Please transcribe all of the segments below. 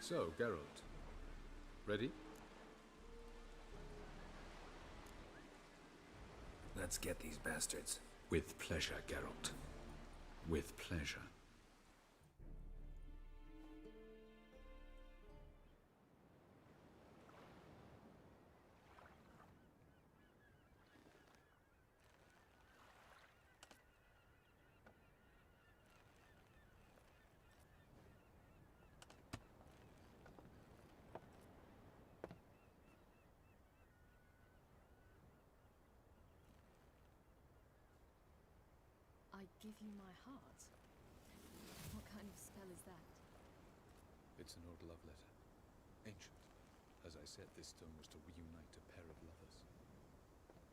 So, Geralt, ready? Let's get these bastards. With pleasure, Geralt. With pleasure. I give you my heart? What kind of spell is that? It's an old love letter. Ancient. As I said, this stone was to reunite a pair of lovers.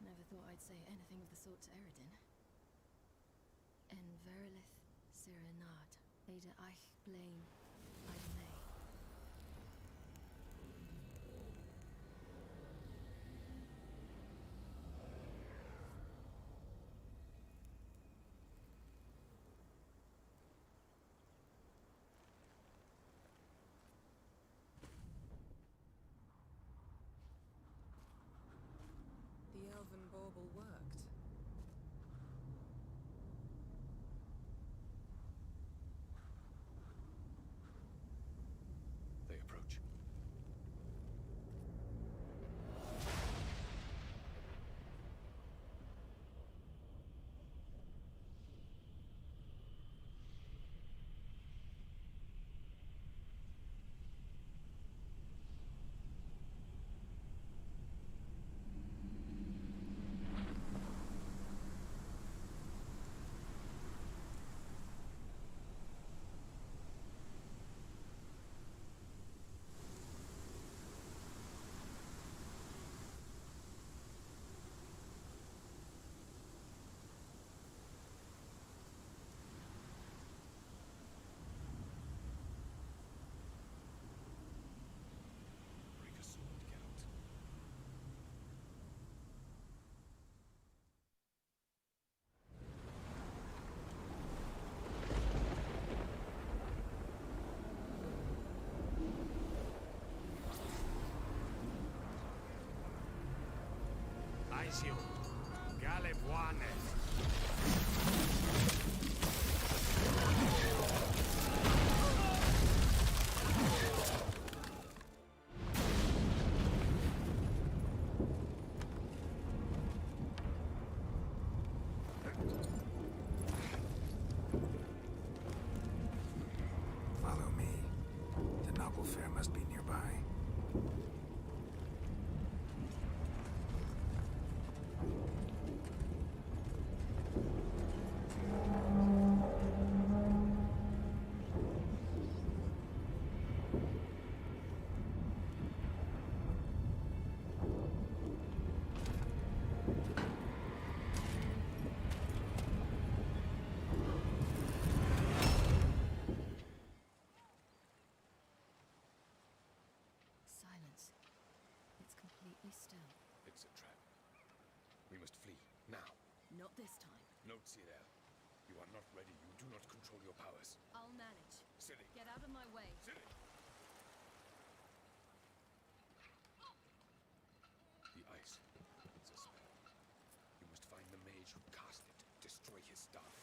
Never thought I'd say anything of the sort to Eredin. En verilith serenad, Ada eich blaen, Idolay. The elven bauble worked. They approach. Break a sword, Geralt. Aisio, Gale buone. Follow me. The noble fair must be nearby. Silence. It's completely still. It's a trap. We must flee, now. Not this time. Note, Cyril. You are not ready. You do not control your powers. I'll manage. Ciri! Get out of my way. Ciri! The ice. It's a spell. You must find the mage who cast it. Destroy his staff.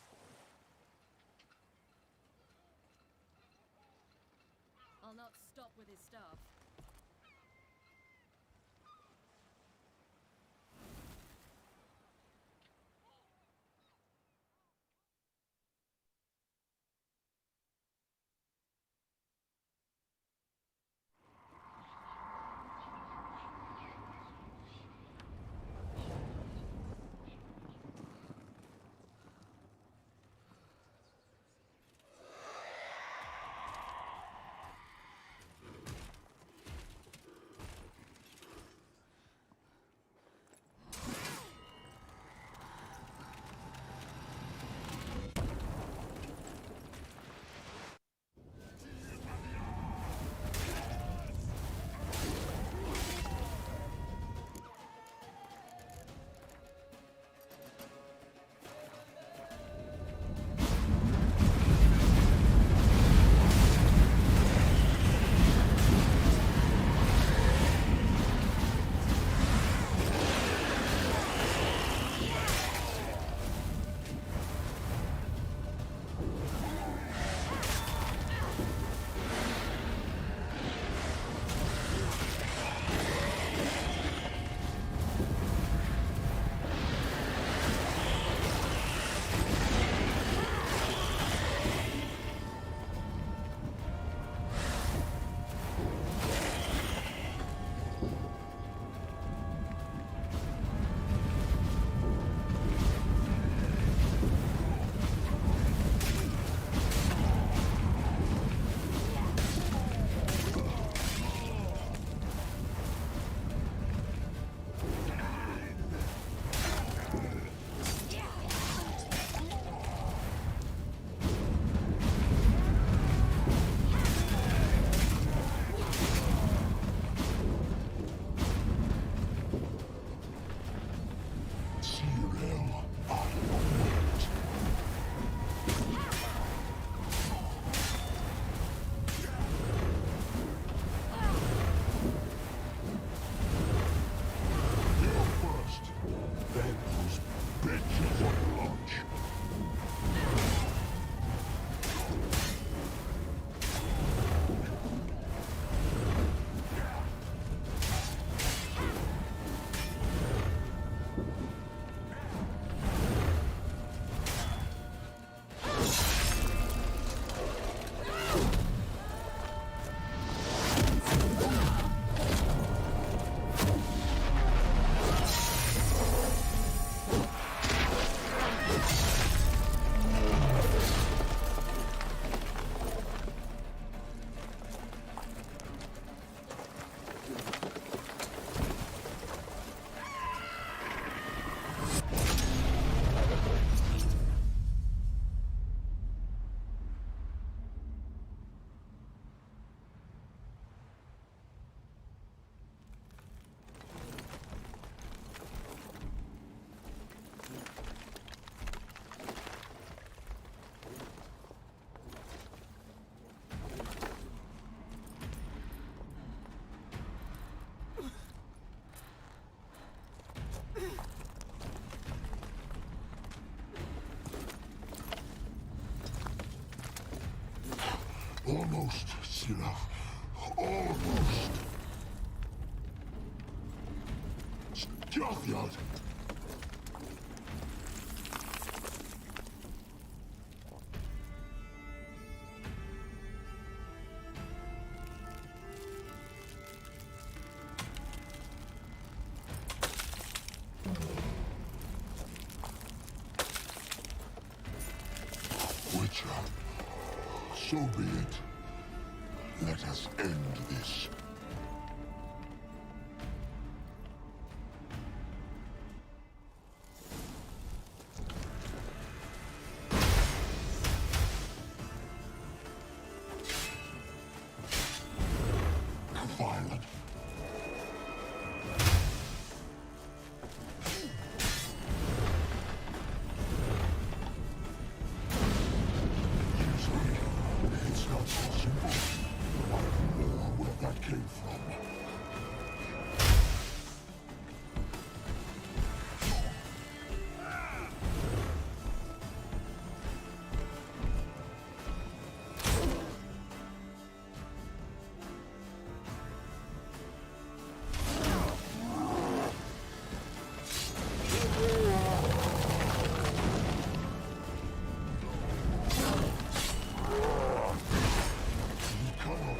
I'll not stop with his staff. Almost, Sira. Almost. Scathard! Witcher, so be it. Let us end this. Violent. It's not possible. I don't know where that came from. He cannot.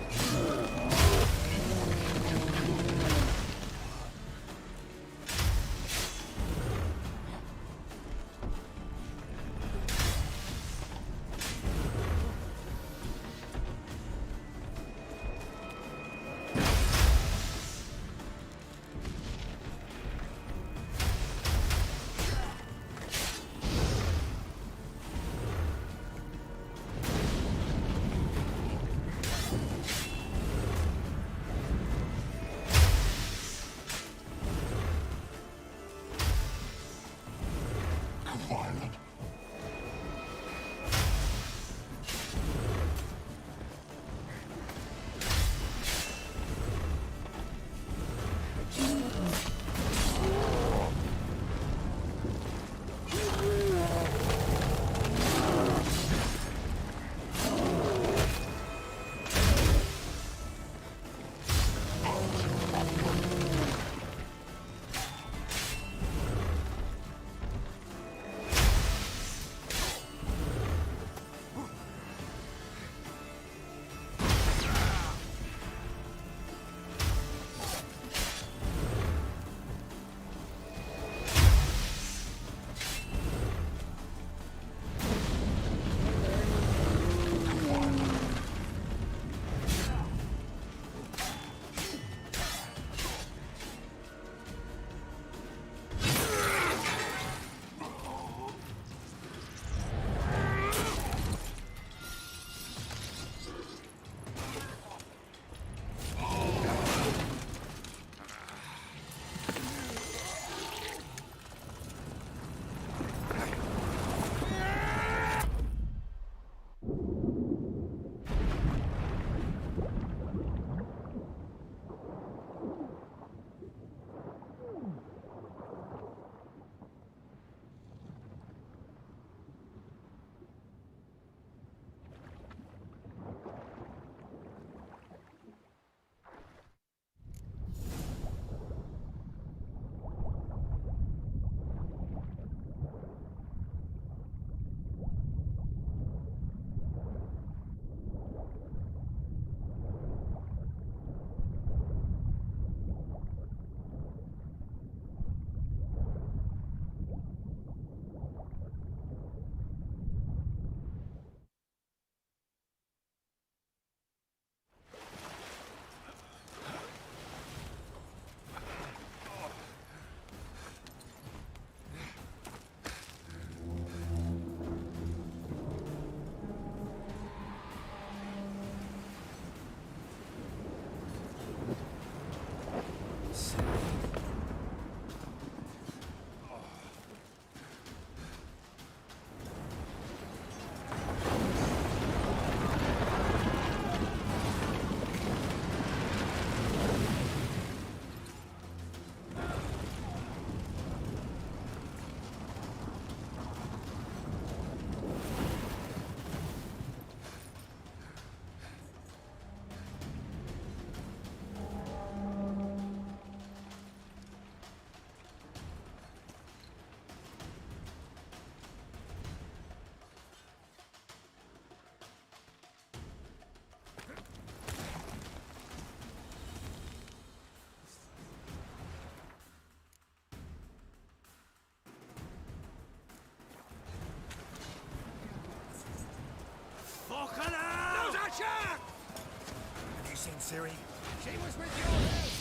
with your help!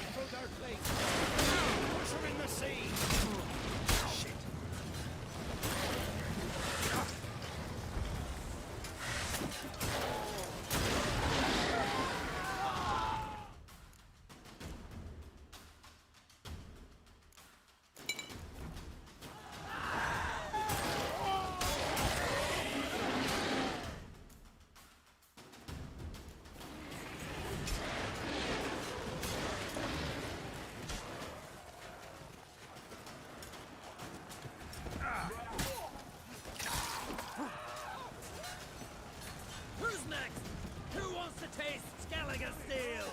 Control their fleet! Push them in the sea! Shit! Who's next? Who wants to taste Skelliger Steel?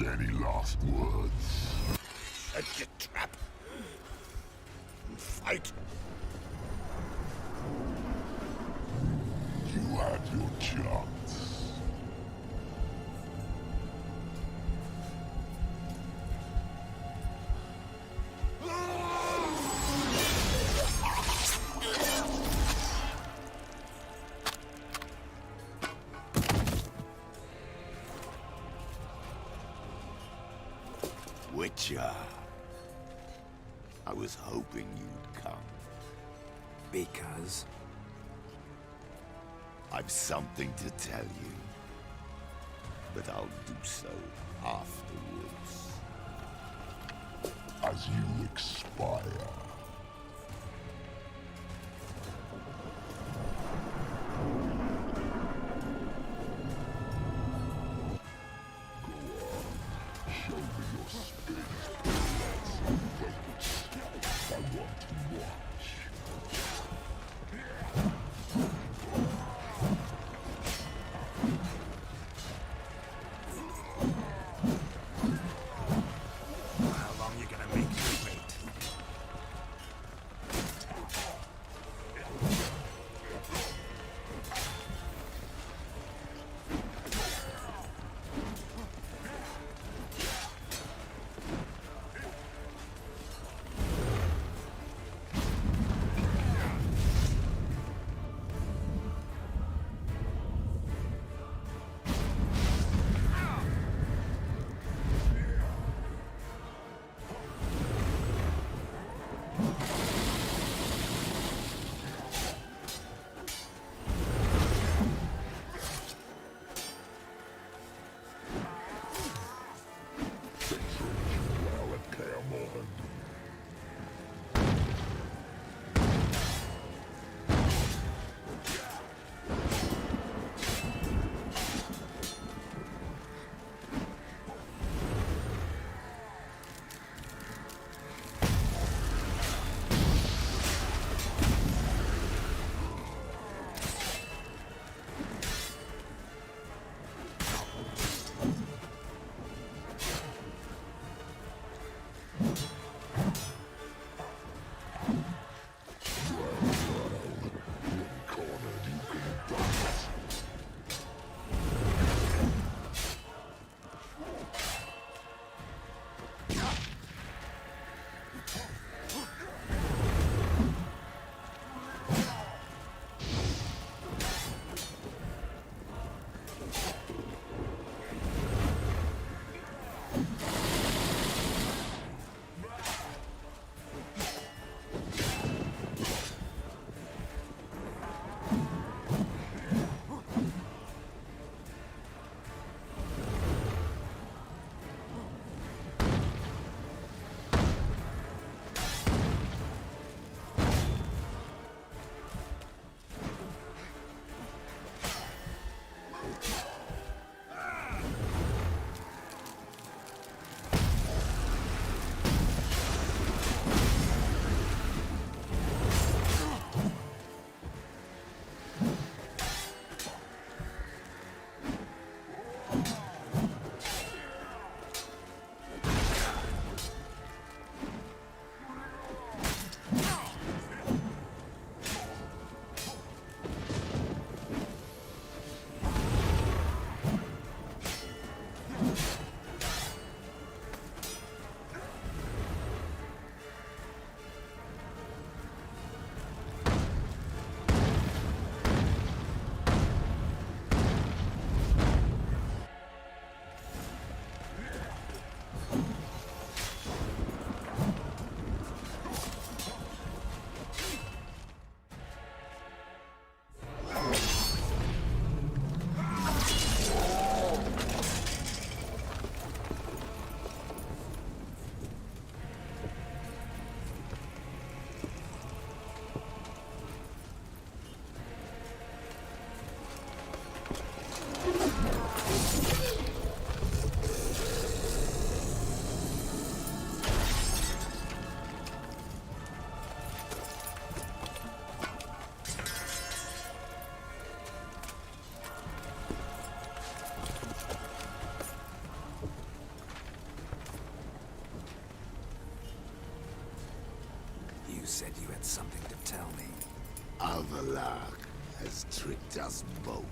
Any last words? Set your trap. And fight. You had your chance. Witcher. I was hoping you'd come. Because? I've something to tell you. But I'll do so afterwards. As you expire. Show me your spirit. I want to watch. How long you gonna make me wait? got something to tell me. Avallac'h has tricked us both.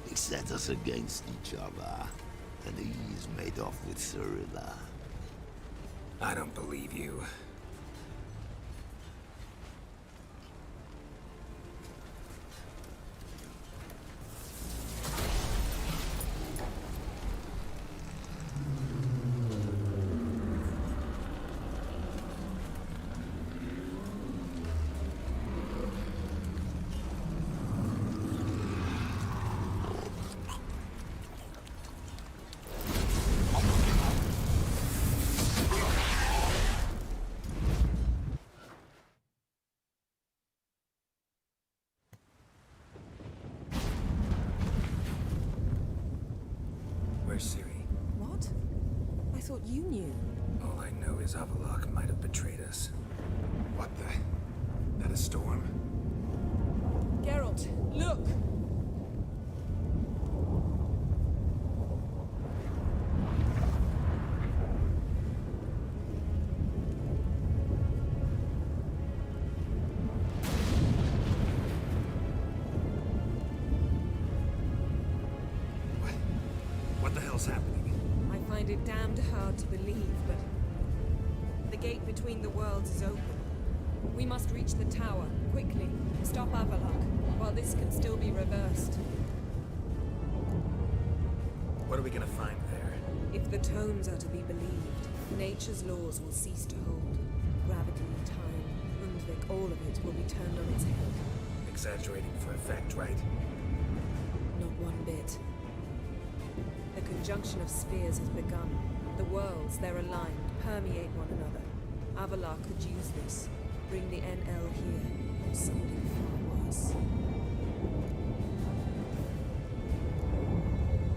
He set us against each other, and he's made off with Cirilla. I don't believe you. Where's Ciri? What? I thought you knew. All I know is Avallac'h might have betrayed us. What the? That a storm? Geralt, look! What the hell's happening? I find it damned hard to believe, but the gate between the worlds is open. We must reach the tower, quickly. Stop Avallac'h, while this can still be reversed. What are we gonna find there? If the tomes are to be believed, nature's laws will cease to hold. Gravity, time, Undvik, all of it will be turned on its head. Exaggerating for effect, right? Not one bit. The conjunction of spheres has begun. The worlds, they're aligned, permeate one another. Avallac'h could use this. Bring the NL here, or something far worse.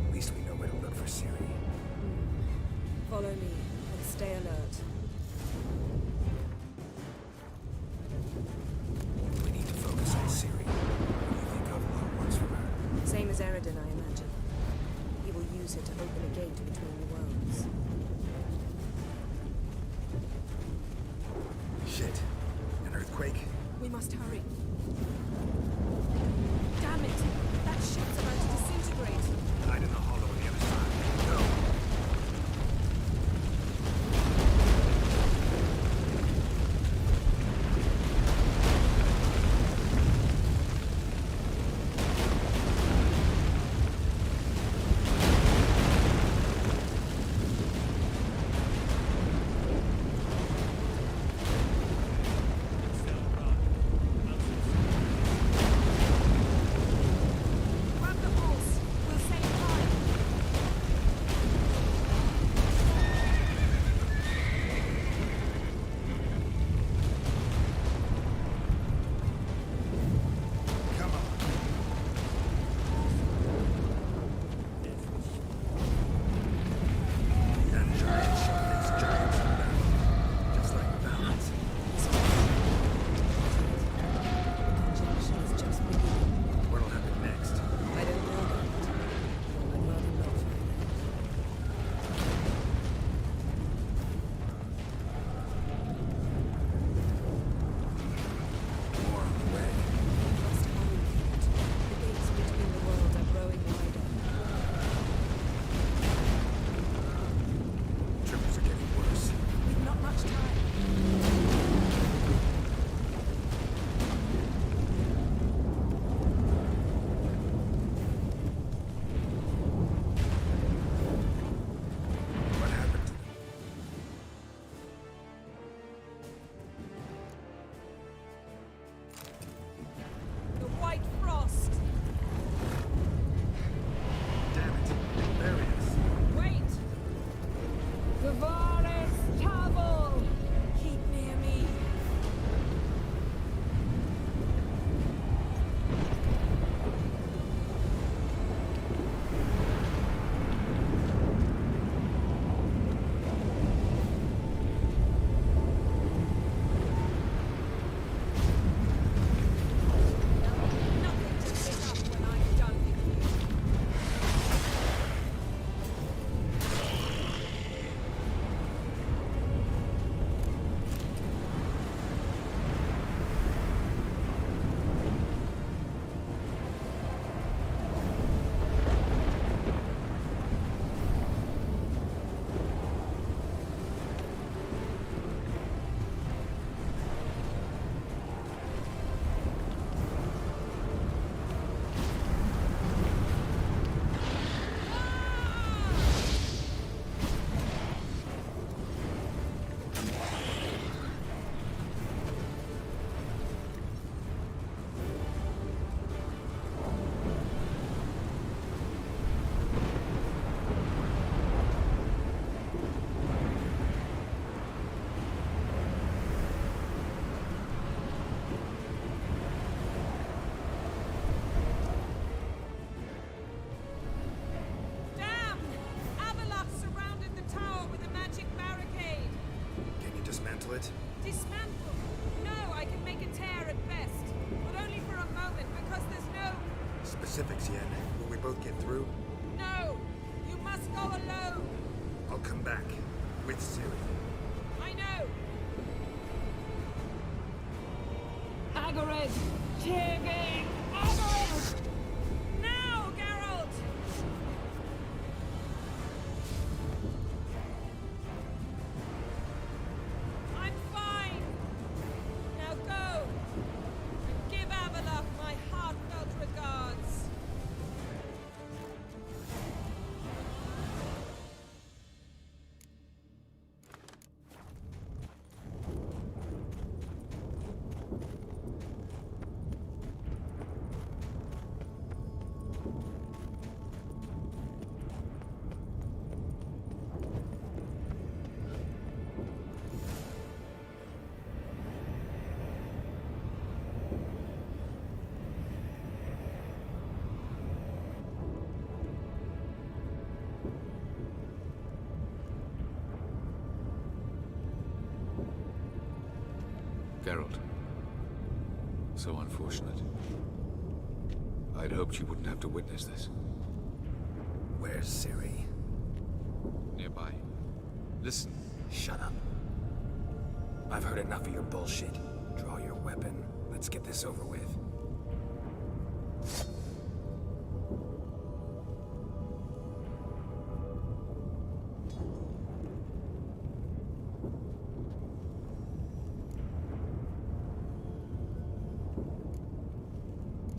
At least we know where to look for Ciri. Follow me, and stay alert. We need to focus on Ciri. What do you think Avallac'h wants from her? Same as Eredin, I imagine. He will use her to open a gate between the worlds. Shit. An earthquake? We must hurry. Damn it! That ship's about to disintegrate! Hide in the hollow on the other side. Go! get through? No! You must go alone! I'll come back. With Ciri. I know! Agarid! Tirgin! Agarid! Now, Geralt! I'm fine! Now go! And give Avalok my heartfelt regards! Geralt. So unfortunate. I'd hoped you wouldn't have to witness this. Where's Ciri? Nearby. Listen. Shut up. I've heard enough of your bullshit. Draw your weapon. Let's get this over with.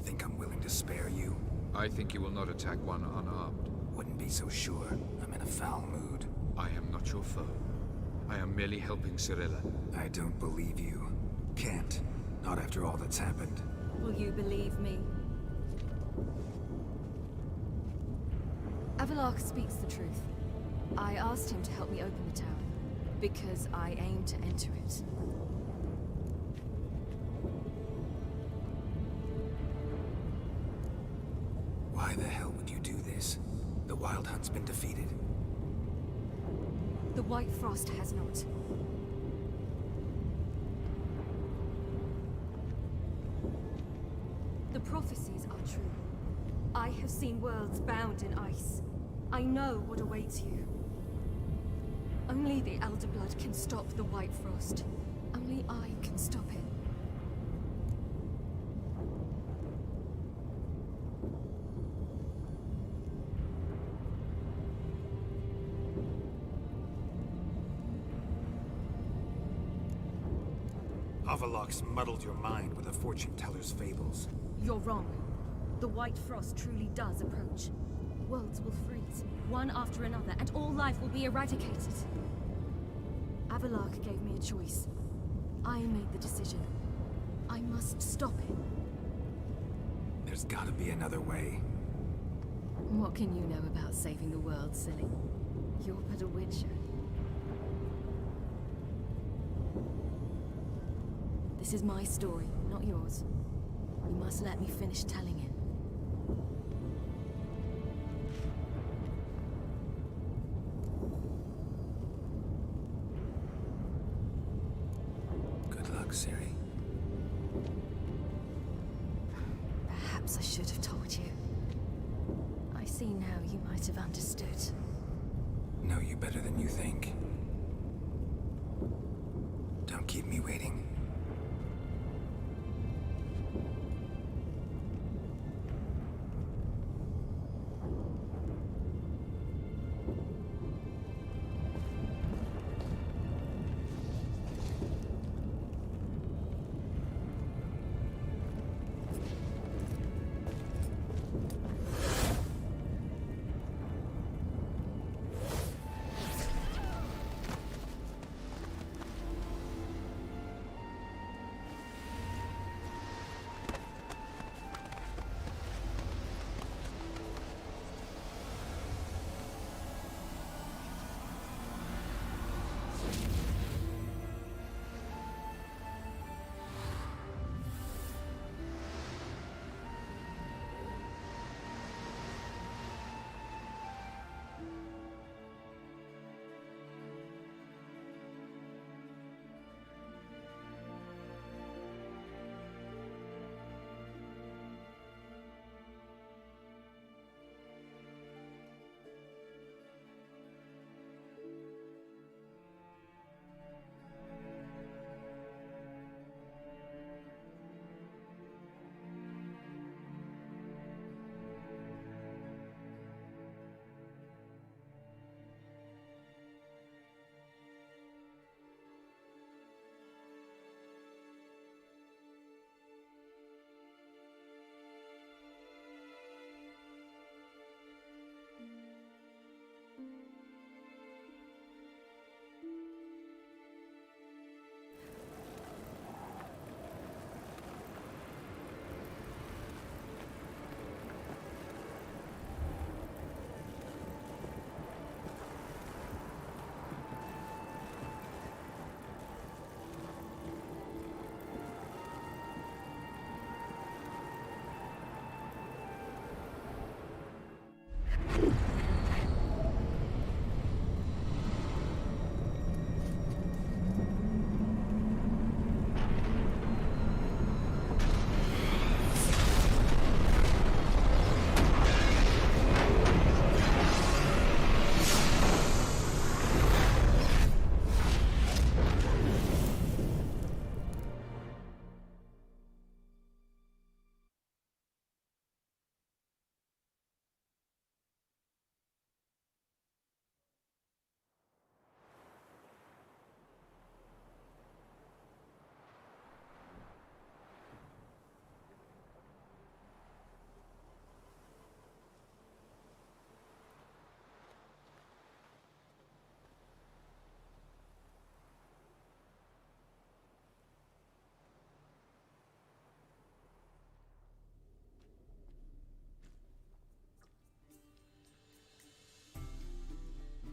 Think I'm willing to spare you? I think you will not attack one unarmed. Wouldn't be so sure. I'm in a foul mood. I am not your foe. I am merely helping Cirilla. I don't believe you. Can't. Not after all that's happened. Will you believe me? Avalok speaks the truth. I asked him to help me open the tower, because I aim to enter it. Why the hell would you do this? The Wild Hunt's been defeated. The White Frost has not. The prophecies are true. I have seen worlds bound in ice. I know what awaits you. Only the Elder Blood can stop the White Frost. Only I can stop it. Avalok's muddled your mind with a fortune-teller's fables. You're wrong. The White Frost truly does approach. Worlds will freeze, one after another, and all life will be eradicated. Avalok gave me a choice. I made the decision. I must stop it. There's gotta be another way. What can you know about saving the world, silly? You're but a witcher. This is my story, not yours. You must let me finish telling it. Good luck, Ciri. Perhaps I should have told you. I see now you might have understood. Know you better than you think. Don't keep me waiting.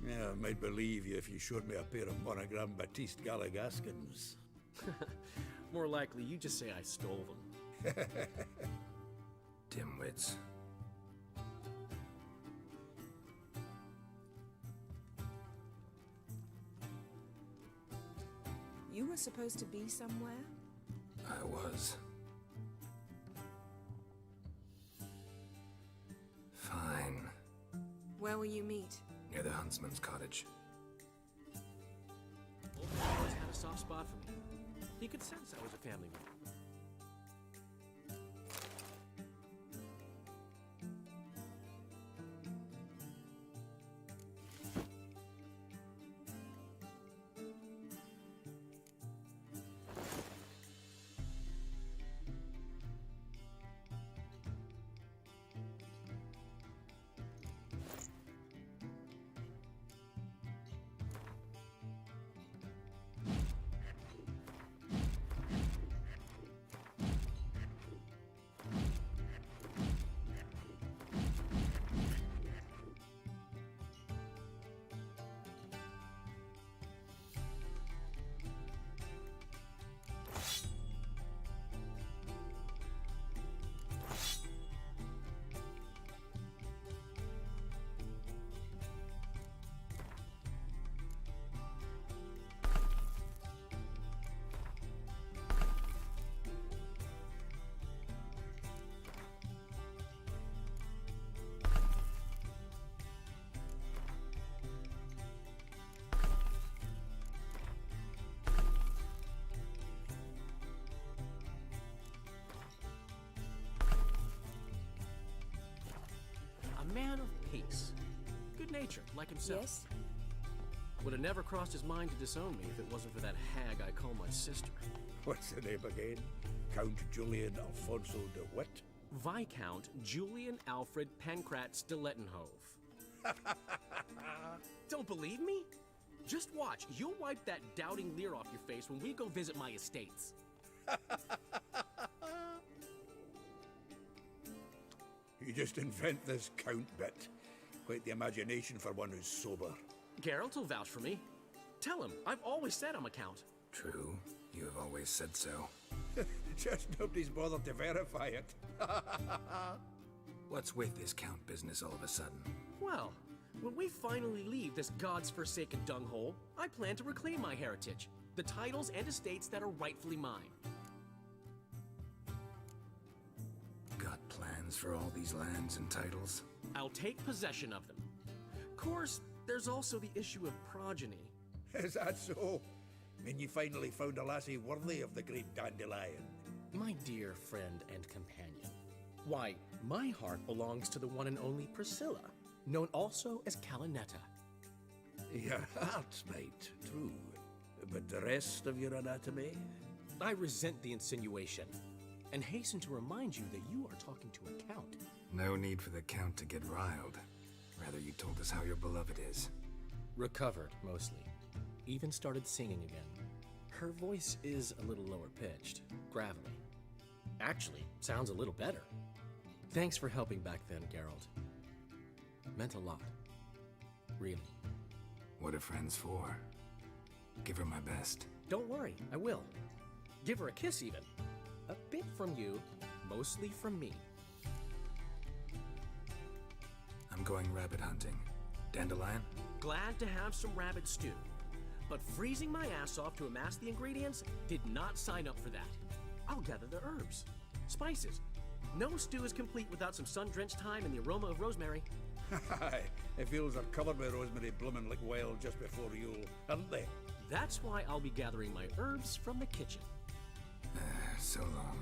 Yeah, I might believe you if you showed me a pair of monogram Batiste Galligaskins. More likely, you just say I stole them. Dimwits. You were supposed to be somewhere? I was. Fine. Where will you meet? Near the huntsman's cottage. Old man always had a soft spot for me. He could sense I was a family member. A man of peace. Good-natured, like himself. Yes? Would have never crossed his mind to disown me if it wasn't for that hag I call my sister. What's the name again? Count Julian Alfonso de Witt? Viscount Julian Alfred Pancratz de Lettenhove. Don't believe me? Just watch. You'll wipe that doubting leer off your face when we go visit my estates. You just invent this count bit. Quite the imagination for one who's sober. Geralt will vouch for me. Tell him, I've always said I'm a count. True. You have always said so. Just nobody's bothered to verify it. What's with this count business all of a sudden? Well, when we finally leave this god's forsaken dunghole, I plan to reclaim my heritage, the titles and estates that are rightfully mine. Got plans for all these lands and titles? I'll take possession of them. Of course, there's also the issue of progeny. Is that so? Mean you finally found a lassie worthy of the great dandelion? My dear friend and companion. Why, my heart belongs to the one and only Priscilla, known also as Calinetta. Your heart, mate, true. But the rest of your anatomy? I resent the insinuation, and hasten to remind you that you are talking to a count. No need for the count to get riled. Rather, you told us how your beloved is. Recovered, mostly. Even started singing again. Her voice is a little lower pitched, gravelly. Actually, sounds a little better. Thanks for helping back then, Geralt. Meant a lot. Really. What are friends for? Give her my best. Don't worry, I will. Give her a kiss, even. A bit from you, mostly from me. I'm going rabbit hunting. Dandelion? Glad to have some rabbit stew. But freezing my ass off to amass the ingredients did not sign up for that. I'll gather the herbs, spices. No stew is complete without some sun-drenched thyme and the aroma of rosemary. Aye, the fields are covered by rosemary blooming like wild just before Yule, aren't they? That's why I'll be gathering my herbs from the kitchen. So long.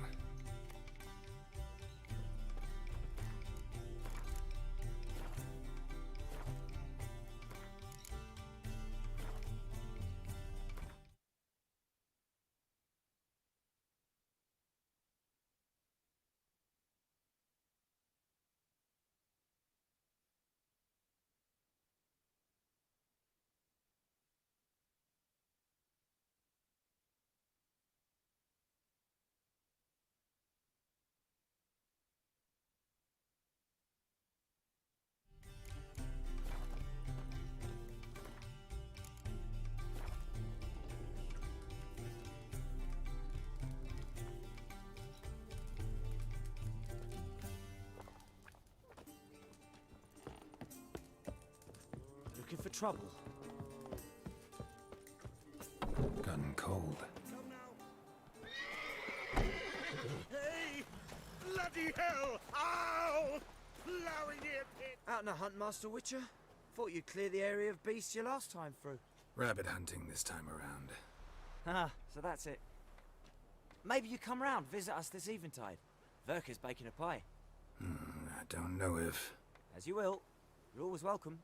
trouble. Gotten cold. Hey! Bloody hell! Ow! Plowing ear pit! Out in a hunt, Master Witcher? Thought you'd clear the area of beasts your last time through. Rabbit hunting this time around. Ah, so that's it. Maybe you come round, visit us this eventide. Verka's baking a pie. I don't know if... As you will. You're always welcome.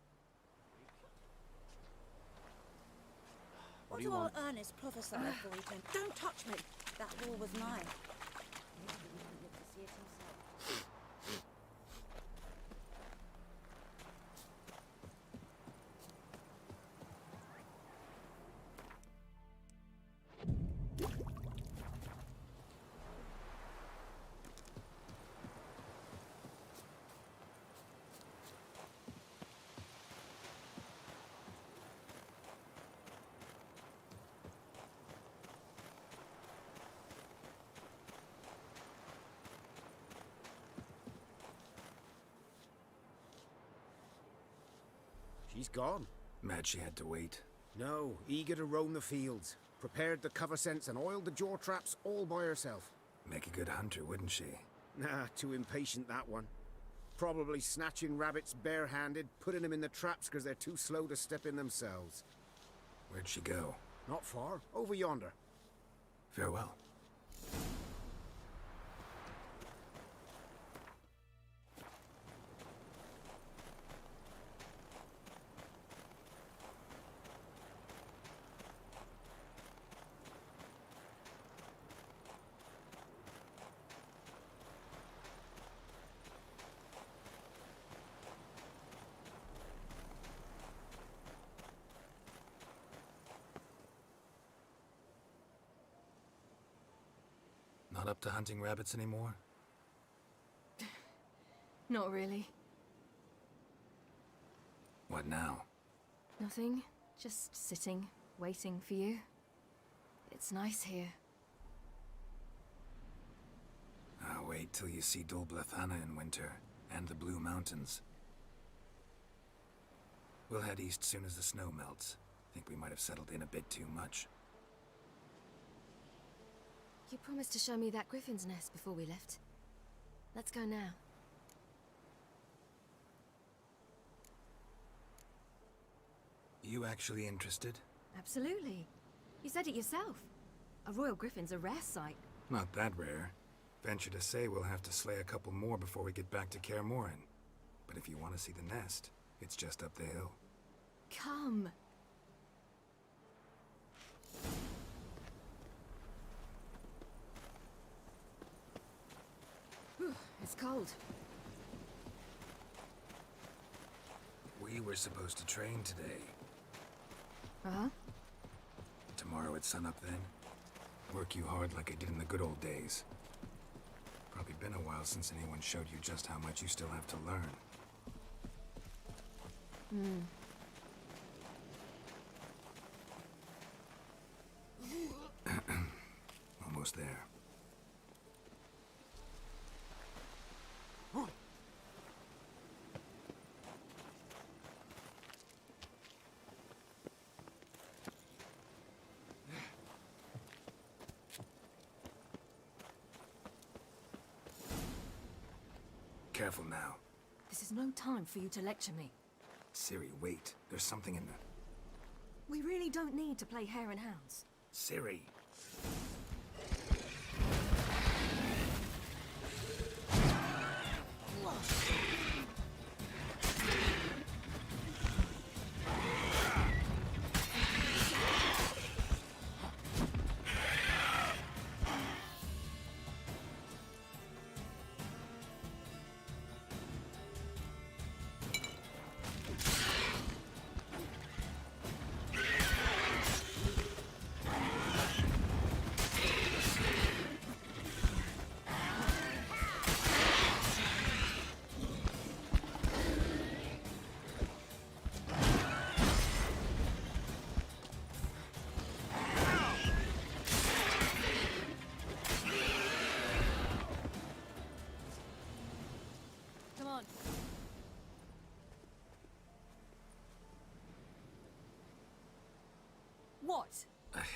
What do old Ernest prophesied for Ethan? Don't touch me! That war was mine. Maybe he didn't live to see it himself. She's gone. Mad she had to wait. No, eager to roam the fields. Prepared the cover scents and oiled the jaw traps all by herself. Make a good hunter, wouldn't she? Nah, too impatient, that one. Probably snatching rabbits barehanded, putting them in the traps because they're too slow to step in themselves. Where'd she go? Not far. Over yonder. Farewell. Not up to hunting rabbits anymore? Not really. What now? Nothing. Just sitting, waiting for you. It's nice here. I'll wait till you see Dol Blathanna in winter, and the Blue Mountains. We'll head east soon as the snow melts. Think we might have settled in a bit too much. You promised to show me that griffin's nest before we left. Let's go now. You actually interested? Absolutely. You said it yourself. A royal griffin's a rare sight. Not that rare. Venture to say we'll have to slay a couple more before we get back to Kaer Morhen. But if you want to see the nest, it's just up the hill. Come. Whew, it's cold. We were supposed to train today. Uh-huh. Tomorrow at sunup then? Work you hard like I did in the good old days. Probably been a while since anyone showed you just how much you still have to learn. Almost there. Careful now. This is no time for you to lecture me. Ciri, wait. There's something in the... We really don't need to play hare and hounds. Ciri!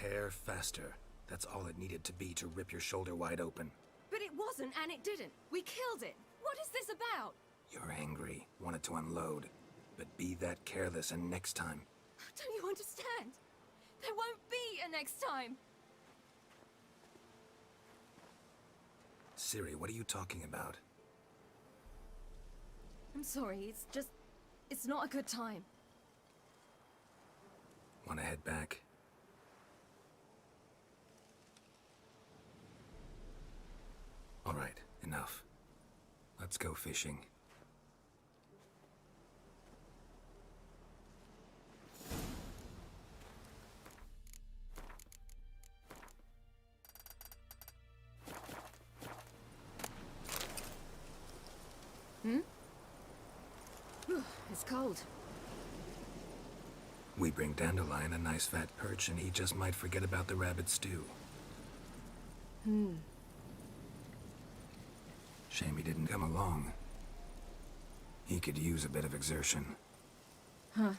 Tear faster. That's all it needed to be to rip your shoulder wide open. But it wasn't, and it didn't. We killed it. What is this about? You're angry, wanted to unload. But be that careless and next time. Don't you understand? There won't be a next time. Ciri, what are you talking about? I'm sorry, it's not a good time. Wanna head back? All right, enough. Let's go fishing. It's cold. We bring Dandelion a nice fat perch and he just might forget about the rabbit stew. Shame he didn't come along. He could use a bit of exertion. Huh.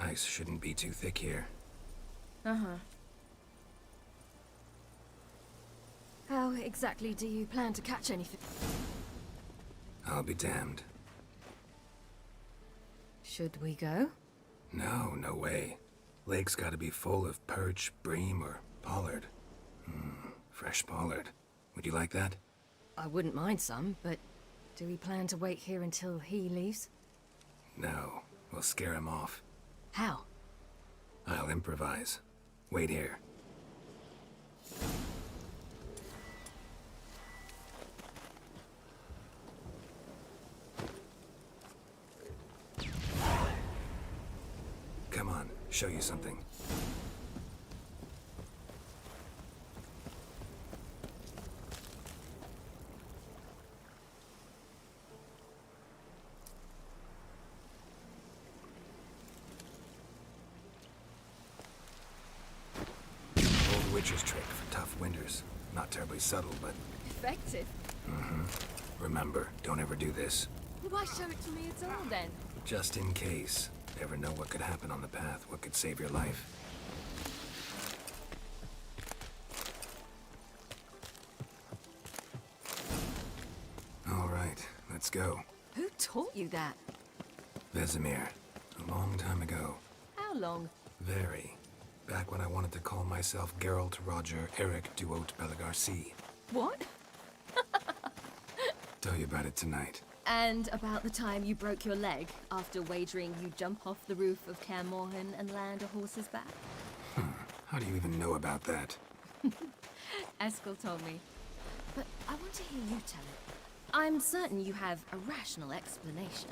Ice shouldn't be too thick here. Uh-huh. How exactly do you plan to catch anything? I'll be damned. Should we go? No, no way. Lake's gotta be full of perch, bream, or pollard. Fresh pollard. Would you like that? I wouldn't mind some, but do we plan to wait here until he leaves? No, we'll scare him off. How? I'll improvise. Wait here. Come on, show you something. Old witch's trick for tough winters. Not terribly subtle, but... Effective? Remember, don't ever do this. Why show it to me at all, then? Just in case. Never know what could happen on the path, what could save your life. All right, let's go. Who taught you that? Vesemir. A long time ago. How long? Very. Back when I wanted to call myself Geralt Roger Eric Duote Pellegarci. What? Tell you about it tonight. And about the time you broke your leg after wagering you'd jump off the roof of Kaer Morhen and land a horse's back? How do you even know about that? Eskel told me. But I want to hear you tell it. I'm certain you have a rational explanation.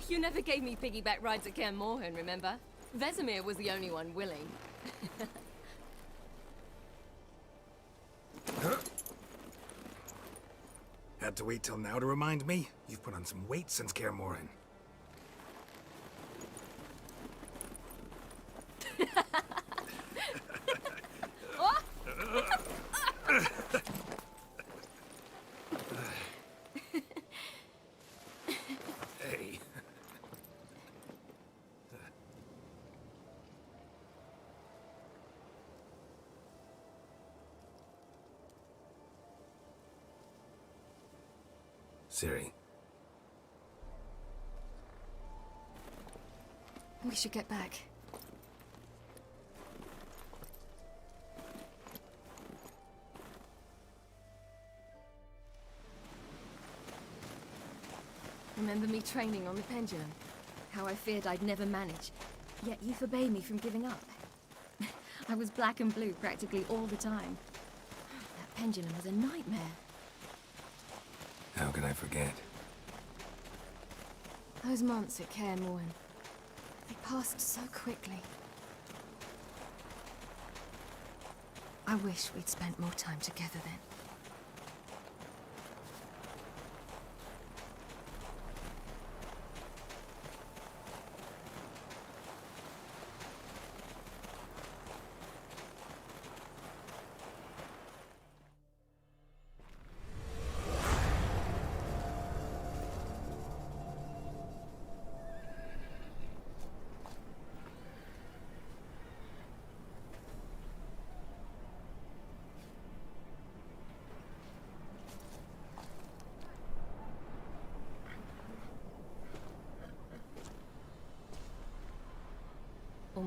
You never gave me piggyback rides at Kaer Morhen, remember? Vesemir was the only one willing. Had to wait till now to remind me? You've put on some weight since Kaer Morhen. Hey. Ciri. We should get back. Remember me training on the pendulum? How I feared I'd never manage. Yet you forbade me from giving up. I was black and blue practically all the time. That pendulum was a nightmare. How could I forget? Those months at Kaer Morhen, they passed so quickly. I wish we'd spent more time together then.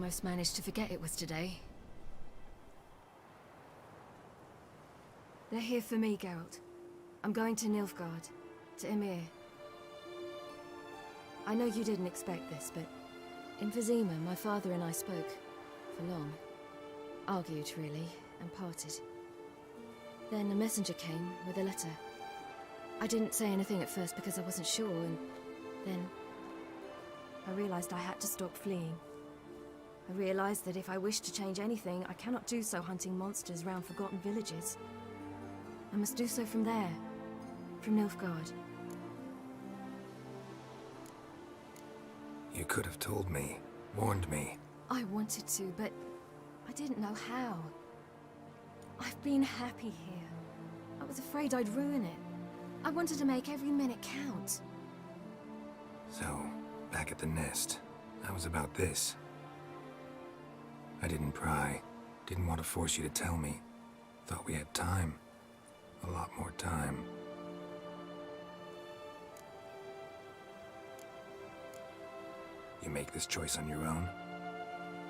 almost managed to forget it was today. They're here for me, Geralt. I'm going to Nilfgaard, to Emir. I know you didn't expect this, but in Vizima, my father and I spoke for long. Argued, really, and parted. Then a messenger came with a letter. I didn't say anything at first because I wasn't sure, and then I realized I had to stop fleeing. I realized that if I wish to change anything, I cannot do so hunting monsters round forgotten villages. I must do so from there, from Nilfgaard. You could have told me, warned me. I wanted to, but I didn't know how. I've been happy here. I was afraid I'd ruin it. I wanted to make every minute count. So, back at the nest, I was about this. I didn't pry, didn't want to force you to tell me. Thought we had time. A lot more time. You make this choice on your own?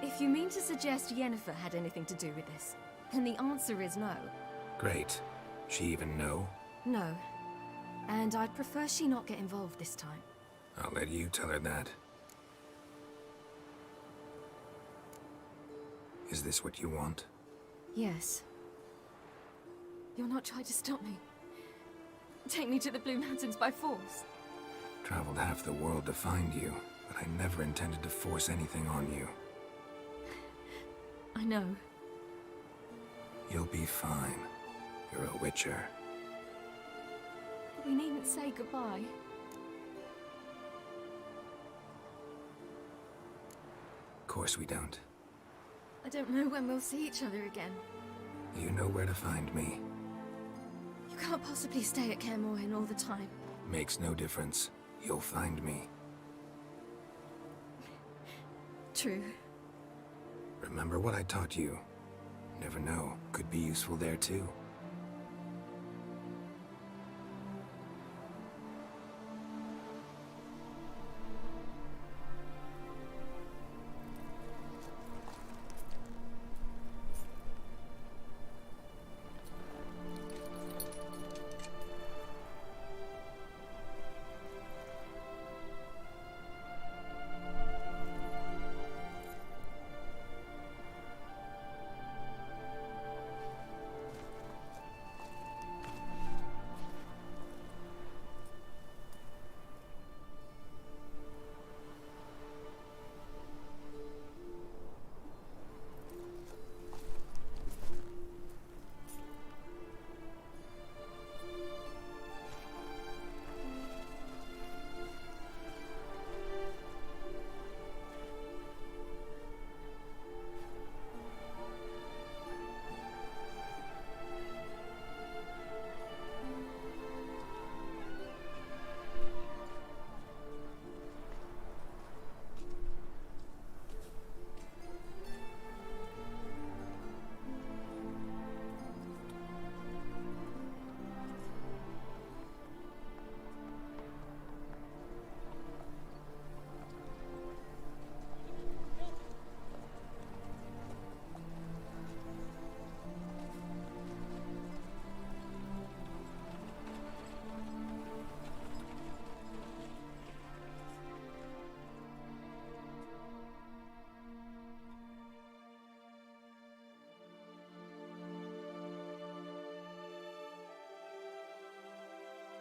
If you mean to suggest Yennefer had anything to do with this, then the answer is no. Great. She even know? No. And I'd prefer she not get involved this time. I'll let you tell her that. Is this what you want? Yes. You'll not try to stop me. Take me to the Blue Mountains by force. Traveled half the world to find you, but I never intended to force anything on you. I know. You'll be fine. You're a Witcher. We needn't say goodbye. Of course we don't. I don't know when we'll see each other again. You know where to find me. You can't possibly stay at Kaer Morhen all the time. Makes no difference. You'll find me. True. Remember what I taught you. Never know. Could be useful there too.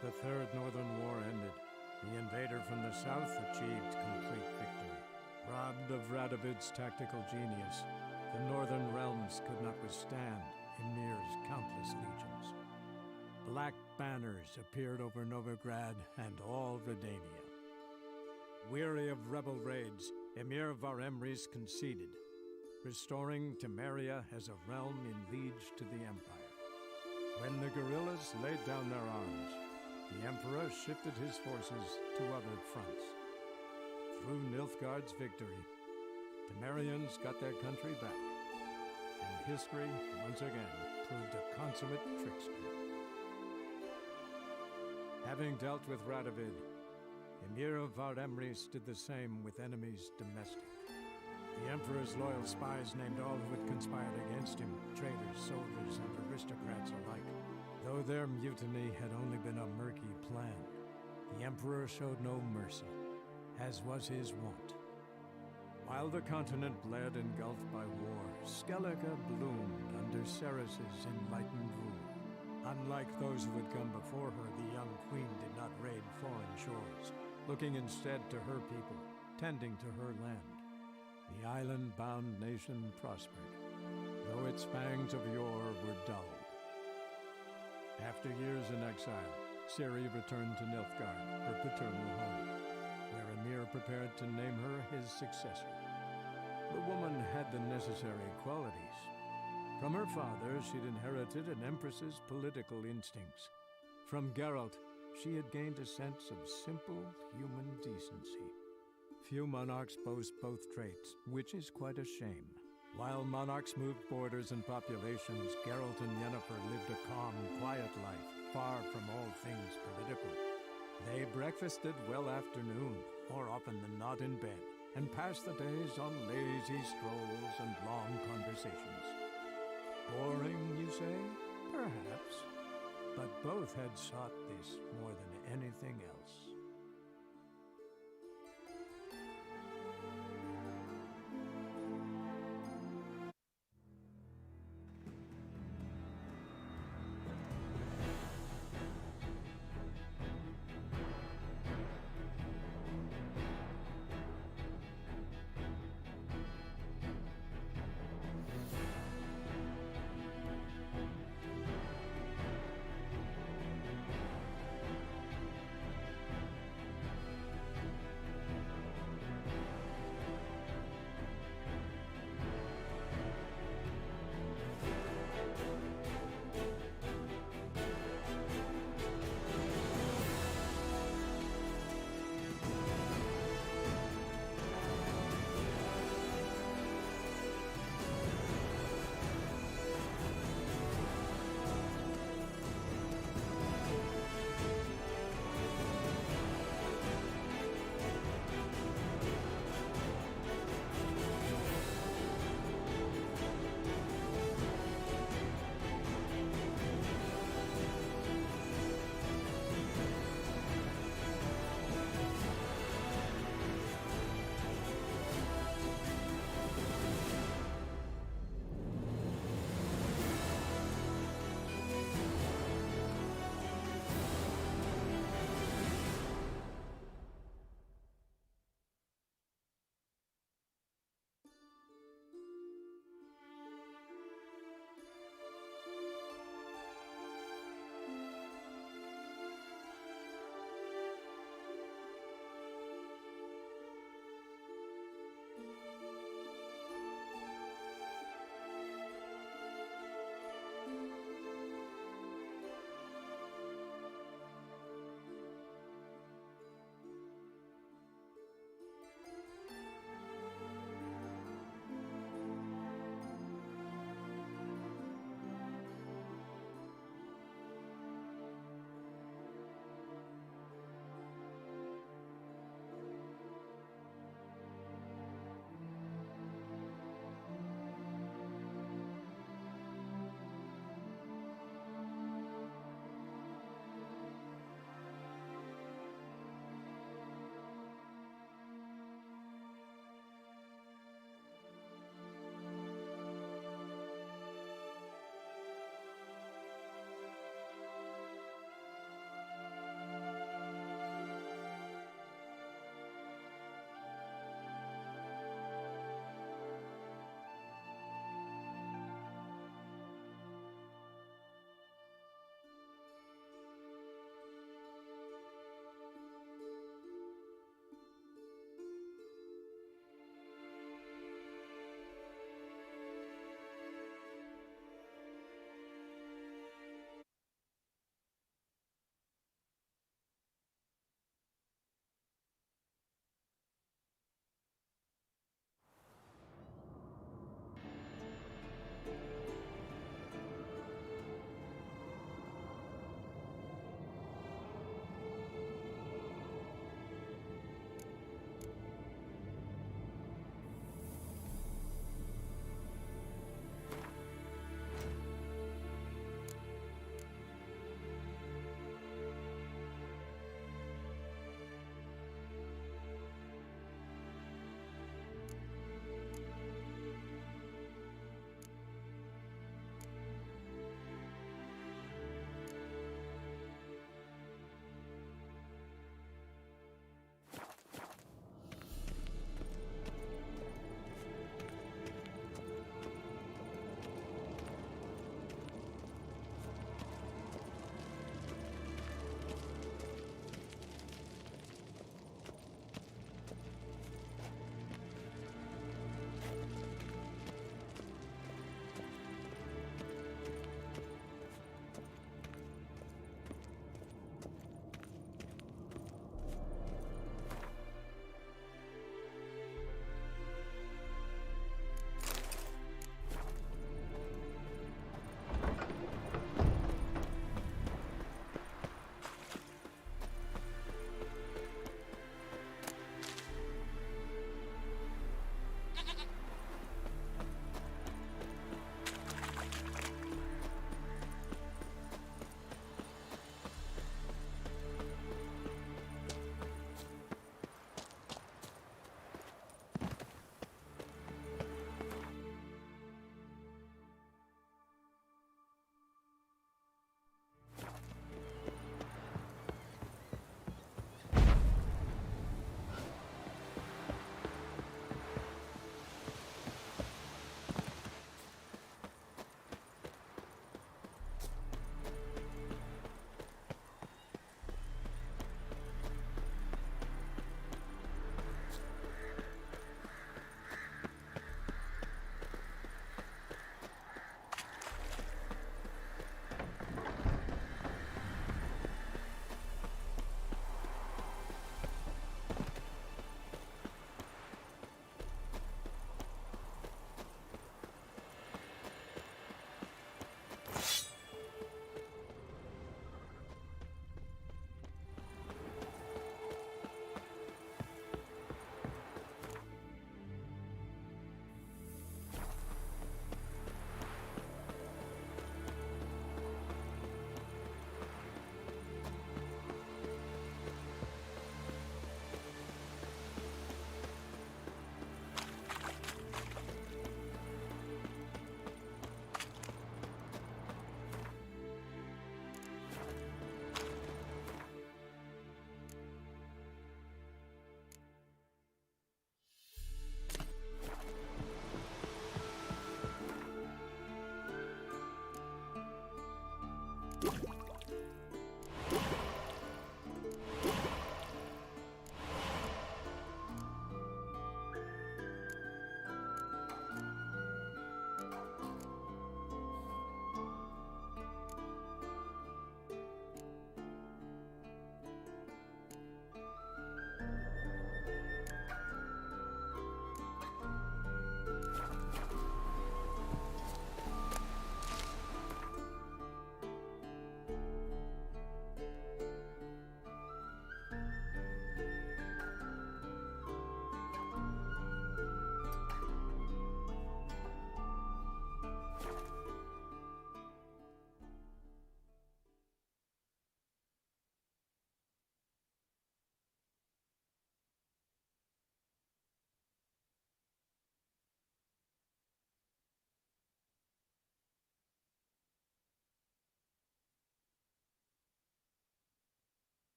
The Third Northern War ended. The invader from the south achieved complete victory. Robbed of Radovid's tactical genius, the Northern realms could not withstand Emir's countless legions. Black banners appeared over Novigrad and all Redania. Weary of rebel raids, Emir Var-Emreis conceded, restoring Temeria as a realm in liege to the Empire. When the guerrillas laid down their arms, the Emperor shifted his forces to other fronts. Through Nilfgaard's victory, Temerians got their country back, and history once again proved a consummate trickster. Having dealt with Radovid, Emir of Var-Emreis did the same with enemies domestic. The Emperor's loyal spies named all who had conspired against him, traitors, soldiers, and aristocrats alike. Though their mutiny had only been a murky plan, the Emperor showed no mercy, as was his wont. While the continent bled engulfed by war, Skellige bloomed under Ceres's enlightened rule. Unlike those who had come before her, the young queen did not raid foreign shores, looking instead to her people, tending to her land. The island-bound nation prospered, though its fangs of yore were dulled. After years in exile, Ciri returned to Nilfgaard, her paternal home, where Emir prepared to name her his successor. The woman had the necessary qualities. From her father, she'd inherited an empress's political instincts. From Geralt, she had gained a sense of simple human decency. Few monarchs boast both traits, which is quite a shame. While monarchs moved borders and populations, Geralt and Yennefer lived a calm, quiet life, far from all things political. They breakfasted well after noon, more often than not in bed, and passed the days on lazy strolls and long conversations. Boring, you say? Perhaps. But both had sought this more than anything else.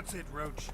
That's it, Roach.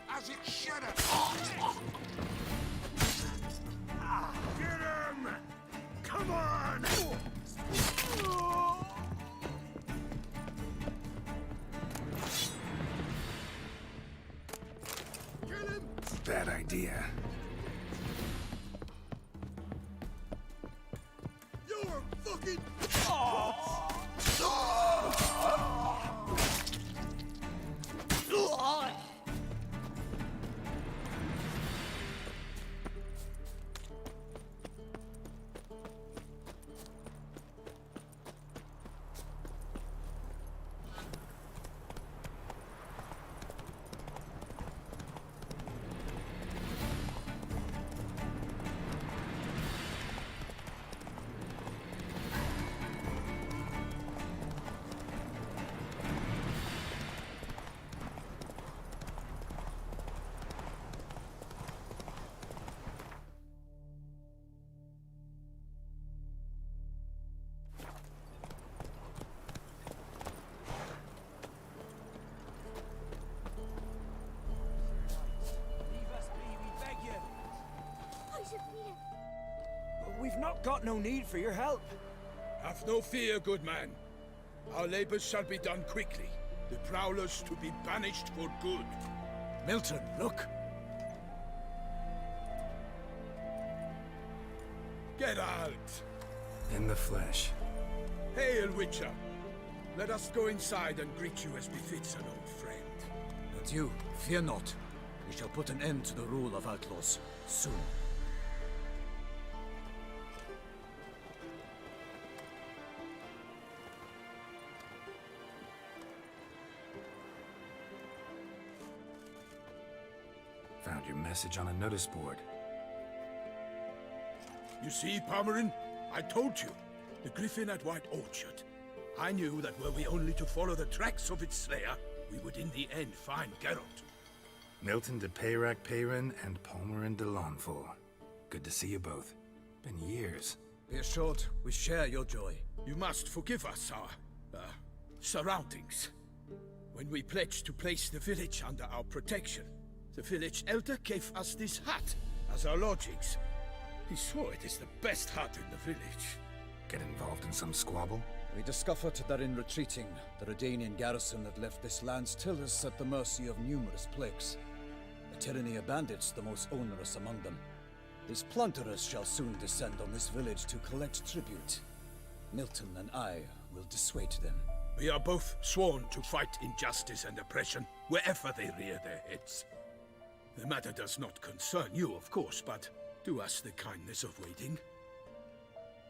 As it should have. Get him! Come on! Kill him! Bad idea. You're fucking. We've not got no need for your help. Have no fear, good man. Our labors shall be done quickly. The Prowlers to be banished for good. Milton, look. Get out! In the flesh. Hail, Witcher! Let us go inside and greet you as befits an old friend. And you, fear not. We shall put an end to the rule of outlaws, soon. Found your message on a notice board. You see, Palmerin? I told you. The Griffin at White Orchard. I knew that were we only to follow the tracks of its slayer, we would in the end find Geralt. Milton de Peyrac Peyrin and Palmerin de Lawnful. Good to see you both. Been years. Be assured, we share your joy. You must forgive us our, surroundings. When we pledged to place the village under our protection, the village elder gave us this hut as our lodgings. He swore it is the best hut in the village. Get involved in some squabble? We discovered that in retreating, the Redanian garrison that left this land still is at the mercy of numerous plagues. A tyranny of bandits, the most onerous among them. These plunderers shall soon descend on this village to collect tribute. Milton and I will dissuade them. We are both sworn to fight injustice and oppression wherever they rear their heads. The matter does not concern you, of course, but do us the kindness of waiting.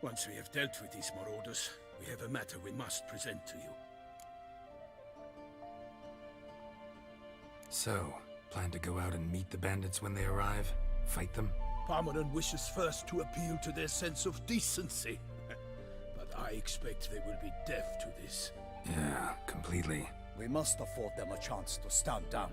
Once we have dealt with these marauders, we have a matter we must present to you. So, plan to go out and meet the bandits when they arrive? Fight them? Palmerin wishes first to appeal to their sense of decency. But I expect they will be deaf to this. Yeah, completely. We must afford them a chance to stand down.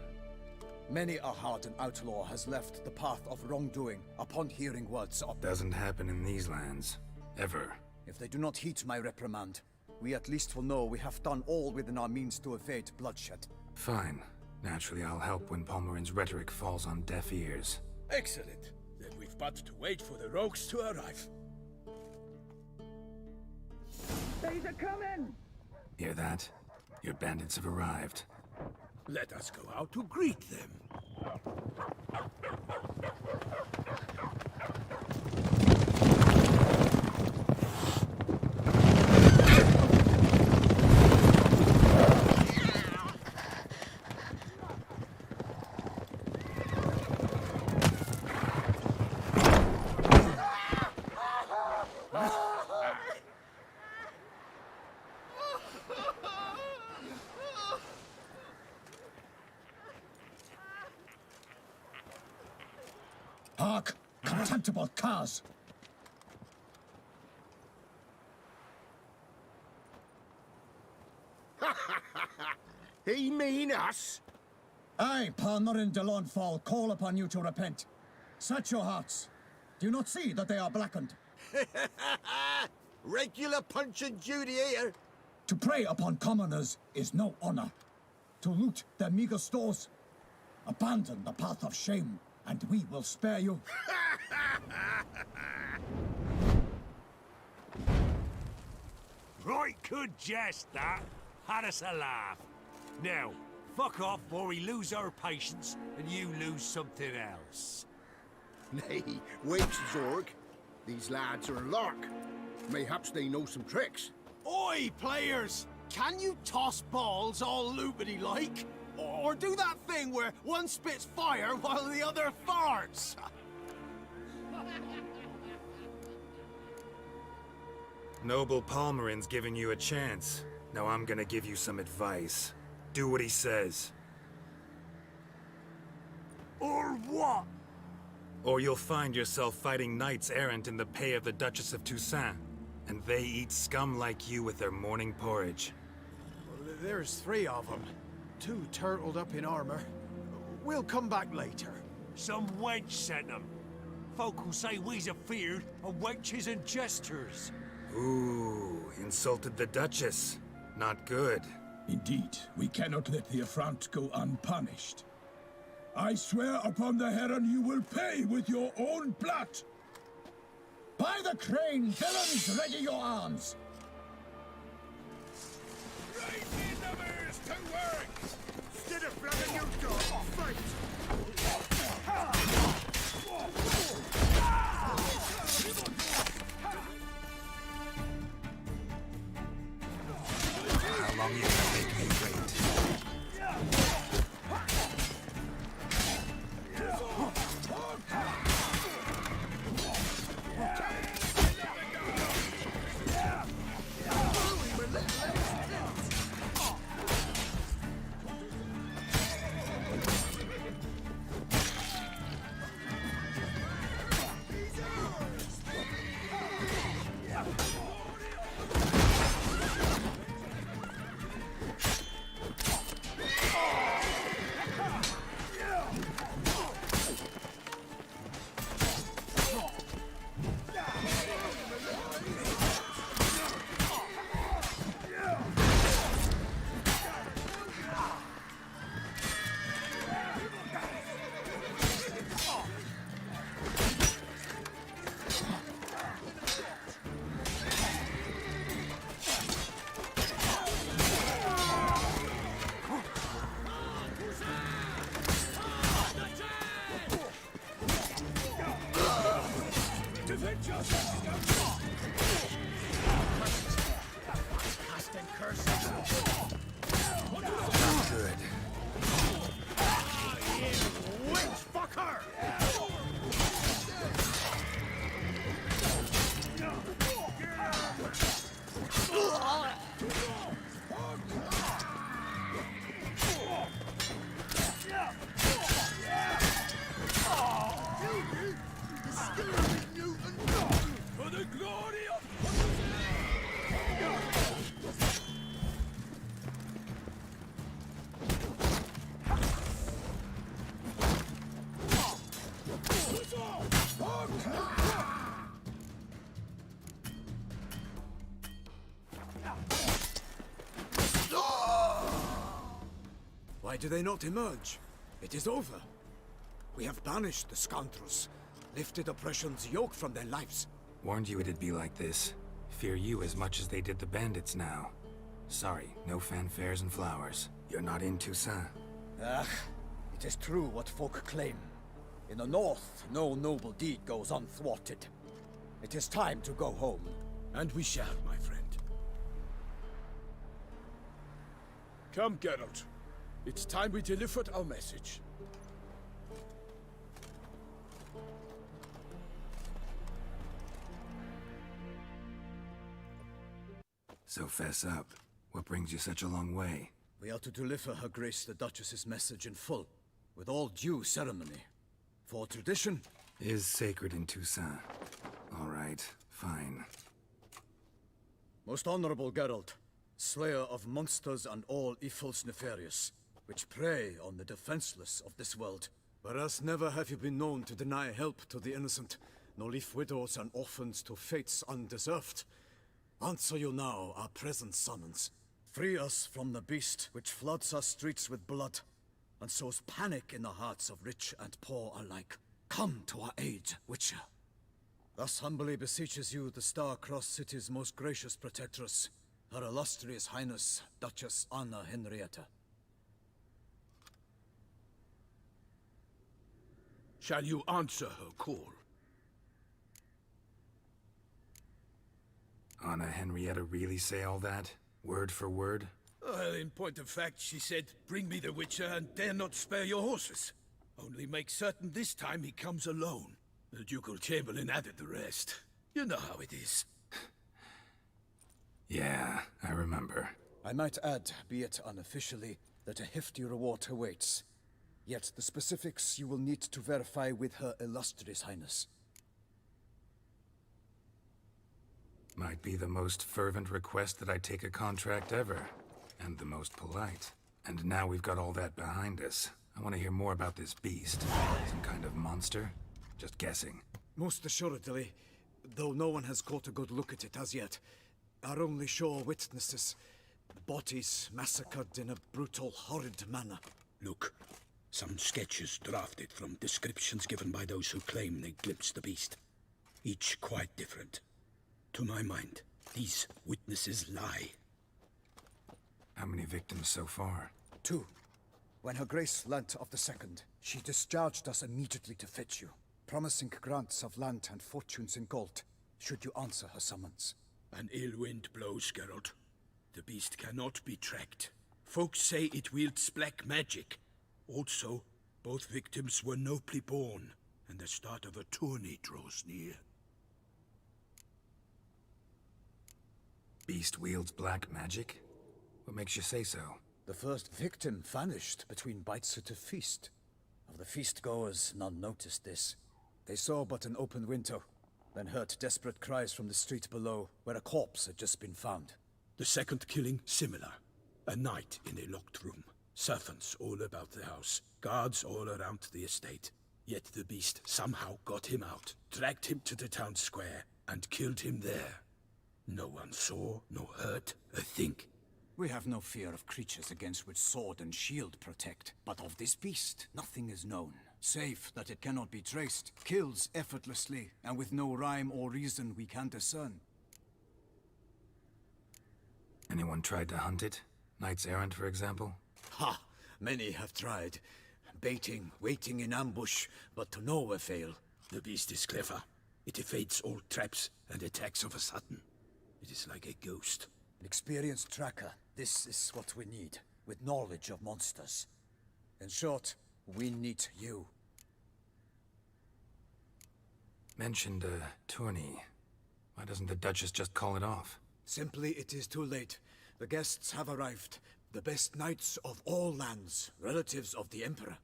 Many a hardened outlaw has left the path of wrongdoing upon hearing words of... Doesn't happen in these lands. Ever. If they do not heed my reprimand, we at least will know we have done all within our means to evade bloodshed. Fine. Naturally, I'll help when Palmerin's rhetoric falls on deaf ears. Excellent. Then we've but to wait for the rogues to arrive. They's a coming! Hear that? Your bandits have arrived. Let us go out to greet them. Hark! Contemptible cars! He mean us? I, Palmerin de Lawnfall, call upon you to repent. Set your hearts. Do you not see that they are blackened? Regular punch and duty here. To prey upon commoners is no honor. To loot their meager stores, abandon the path of shame, and we will spare you. Right good jest, that. Had us a laugh. Now, fuck off or we lose our patience and you lose something else. Nay, wait, Zorg. These lads are lark. Mayhaps they know some tricks. Oi, players! Can you toss balls all loopity-like? Or do that thing where one spits fire while the other farts? Noble Palmerin's giving you a chance. Now I'm gonna give you some advice. Do what he says. Or what? Or you'll find yourself fighting knights errant in the pay of the Duchess of Toussaint. And they eat scum like you with their morning porridge. There's 3 of them. 2 turtled up in armor. We'll come back later. Some wench sent them. Folk will say we's afeard of wenches and jesters. Ooh, insulted the Duchess. Not good. Indeed, we cannot let the affront go unpunished. I swear upon the Heron you will pay with your own blood! By the crane, villains, ready your arms! Right in numbers to work! Instead of blabbing your dog, fight! How long you gonna make me wait? Why do they not emerge? It is over. We have banished the scoundrels, lifted oppression's yoke from their lives. Warned you it'd be like this. Fear you as much as they did the bandits now. Sorry, no fanfares and flowers. You're not in Toussaint. Ah, it is true what folk claim. In the north, no noble deed goes unthwarted. It is time to go home. And we shall, my friend. Come, Geralt. It's time we delivered our message. So fess up. What brings you such a long way? We are to deliver Her Grace the Duchess's message in full, with all due ceremony. For tradition, is sacred in Toussaint. All right, fine. Most honorable Geralt, slayer of monsters and all evils nefarious, which prey on the defenseless of this world. Whereas never have you been known to deny help to the innocent, nor leave widows and orphans to fates undeserved. Answer you now our present summons. Free us from the beast which floods our streets with blood, and sows panic in the hearts of rich and poor alike. Come to our aid, Witcher. Thus humbly beseeches you the Star-Crossed City's most gracious protectress, Her Illustrious Highness, Duchess Anna Henrietta. Shall you answer her call? Anna Henrietta really say all that? Word for word? Well, in point of fact, she said, bring me the Witcher and dare not spare your horses. Only make certain this time he comes alone. The Ducal Chamberlain added the rest. You know how it is. Yeah, I remember. I might add, be it unofficially, that a hefty reward awaits. Yet the specifics you will need to verify with Her Illustrious Highness. Might be the most fervent request that I take a contract ever. And the most polite. And now we've got all that behind us. I want to hear more about this beast. Some kind of monster? Just guessing. Most assuredly, though no one has caught a good look at it as yet. Our only sure witnesses. Bodies massacred in a brutal, horrid manner. Look, some sketches drafted from descriptions given by those who claim they glimpsed the beast. Each quite different. To my mind, these witnesses lie. How many victims so far? 2. When Her Grace learnt of the second, she discharged us immediately to fetch you, promising grants of land and fortunes in gold, should you answer her summons. An ill wind blows, Geralt. The beast cannot be tracked. Folks say it wields black magic. Also, both victims were nobly born, and the start of a tourney draws near. Beast wields black magic? What makes you say so? The first victim vanished between bites at a feast. Of the feast-goers, none noticed this. They saw but an open window, then heard desperate cries from the street below, where a corpse had just been found. The second killing, similar. A night in a locked room. Servants all about the house. Guards all around the estate. Yet the beast somehow got him out, dragged him to the town square, and killed him there. No one saw, nor heard a thing. We have no fear of creatures against which sword and shield protect. But of this beast, nothing is known. Save that it cannot be traced, kills effortlessly, and with no rhyme or reason we can discern. Anyone tried to hunt it? Knights errant, for example? Ha! Many have tried. Baiting, waiting in ambush, but to no avail. The beast is clever. It evades all traps and attacks of a sudden. It is like a ghost. An experienced tracker. This is what we need, with knowledge of monsters. In short, we need you. Mentioned a tourney. Why doesn't the Duchess just call it off? Simply, it is too late. The guests have arrived. The best knights of all lands, relatives of the Emperor.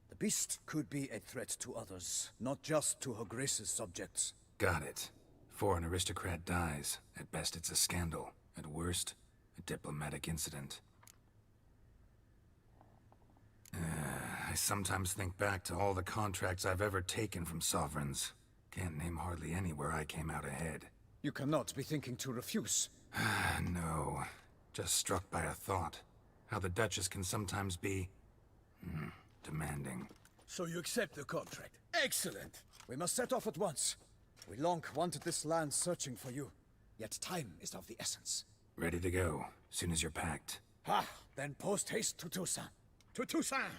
The beast could be a threat to others, not just to Her Grace's subjects. Got it. Before an aristocrat dies, at best it's a scandal. At worst, a diplomatic incident. I sometimes think back to all the contracts I've ever taken from sovereigns. Can't name hardly any where I came out ahead. You cannot be thinking to refuse. No. Just struck by a thought. How the Duchess can sometimes be... demanding. So you accept the contract. Excellent! We must set off at once. We long wanted this land searching for you. Yet time is of the essence. Ready to go, soon as you're packed. Ha! Then post-haste to Toussaint. To Toussaint!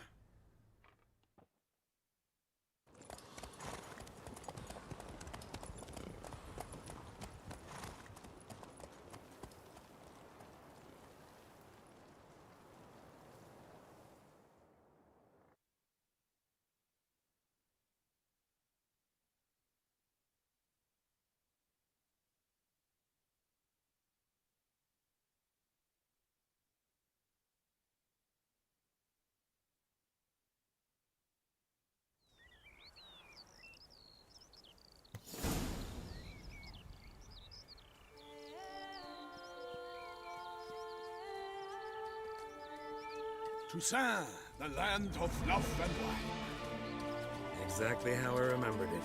Toussaint, the land of love and wine. Exactly how I remembered it.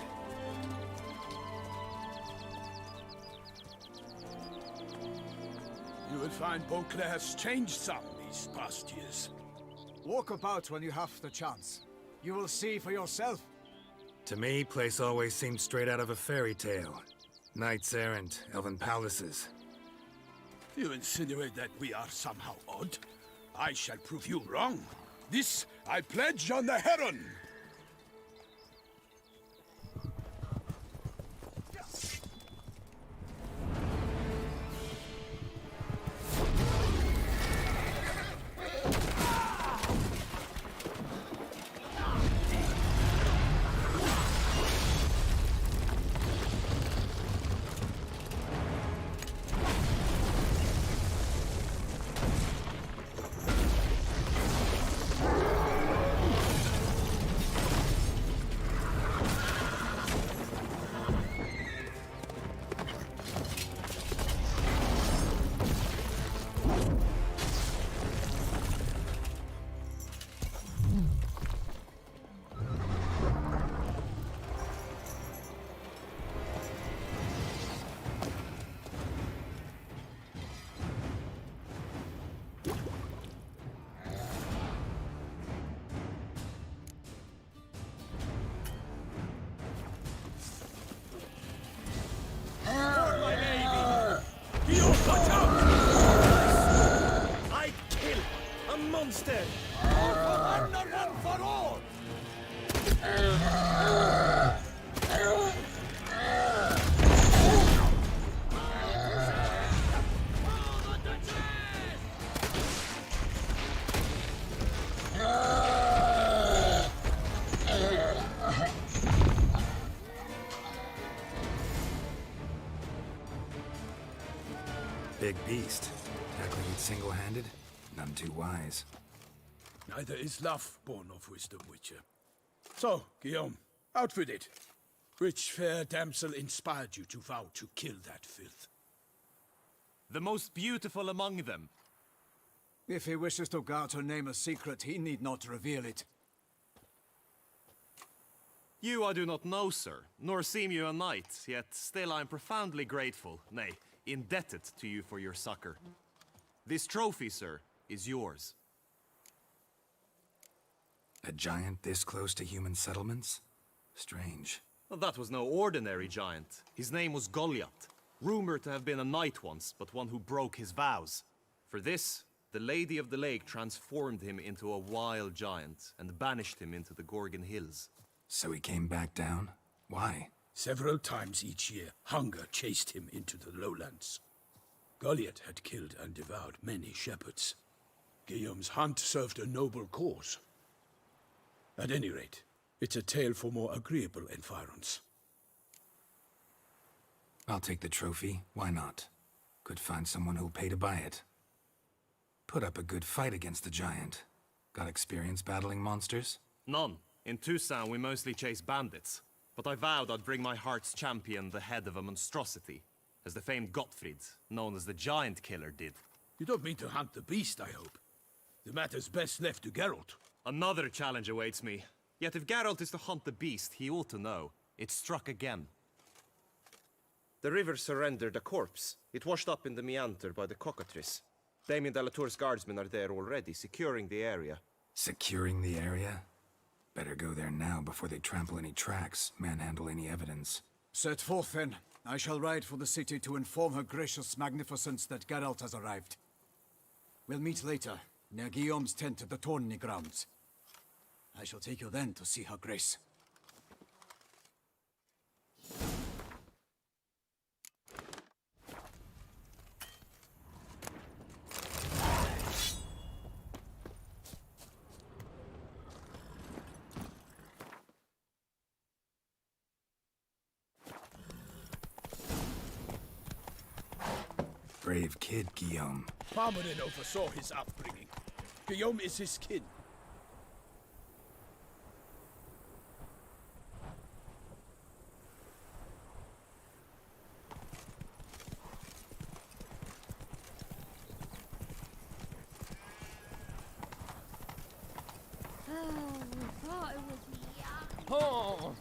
You will find Beauclair's changed some these past years. Walk about when you have the chance. You will see for yourself. To me, place always seemed straight out of a fairy tale. Knights errant, elven palaces. You insinuate that we are somehow odd? I shall prove you wrong. This I pledge on the Heron! I kill a monster! All for one and one for all! Big beast. Tackling it single-handed? None too wise. Neither is love born of wisdom, Witcher. So, Guillaume, out with it. Which fair damsel inspired you to vow to kill that filth? The most beautiful among them. If he wishes to guard her name a secret, he need not reveal it. You I do not know, sir, nor seem you a knight, yet still I am profoundly grateful, nay, indebted to you for your succor. This trophy, sir, is yours. A giant this close to human settlements? Strange. Well, that was no ordinary giant. His name was Goliath, rumored to have been a knight once, but one who broke his vows. For this, the Lady of the Lake transformed him into a wild giant and banished him into the Gorgon Hills. So he came back down? Why? Several times each year, hunger chased him into the lowlands. Goliath had killed and devoured many shepherds. Guillaume's hunt served a noble cause. At any rate, it's a tale for more agreeable environs. I'll take the trophy. Why not? Could find someone who'll pay to buy it. Put up a good fight against the giant. Got experience battling monsters? None. In Toussaint, we mostly chase bandits. But I vowed I'd bring my heart's champion the head of a monstrosity, as the famed Gottfried, known as the Giant Killer, did. You don't mean to hunt the beast, I hope. The matter's best left to Geralt. Another challenge awaits me. Yet if Geralt is to hunt the beast, he ought to know. It struck again. The river surrendered a corpse. It washed up in the meander by the cockatrice. Damien Delatour's guardsmen are there already, securing the area. Securing the area? Better go there now before they trample any tracks, manhandle any evidence. Set forth then. I shall ride for the city to inform her gracious magnificence that Geralt has arrived. We'll meet later, near Guillaume's tent at the Tourney grounds. I shall take you then to see her grace. Brave kid, Guillaume. Parmanin oversaw his upbringing. Guillaume is his kin. Oh.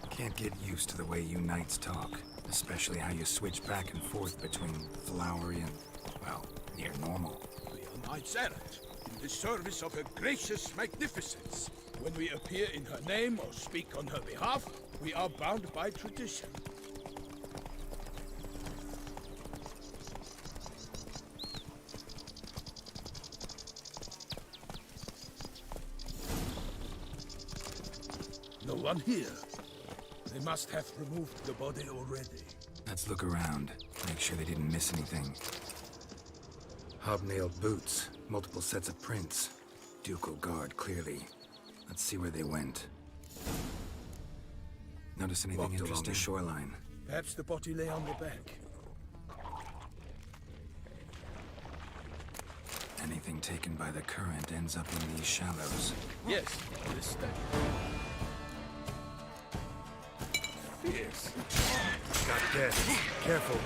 Can't get used to the way you knights talk. Especially how you switch back and forth between flowery and, well, near normal. We are knights errant, in the service of her gracious magnificence. When we appear in her name or speak on her behalf, we are bound by tradition. No one here. They must have removed the body already. Let's look around. Make sure they didn't miss anything. Hobnailed boots. Multiple sets of prints. Ducal guard, clearly. Let's see where they went. Notice anything Walked along interesting? the Shoreline. Perhaps the body lay on the bank. Anything taken by the current ends up in these shallows. Yes, this study. Fierce. Got death. Careful.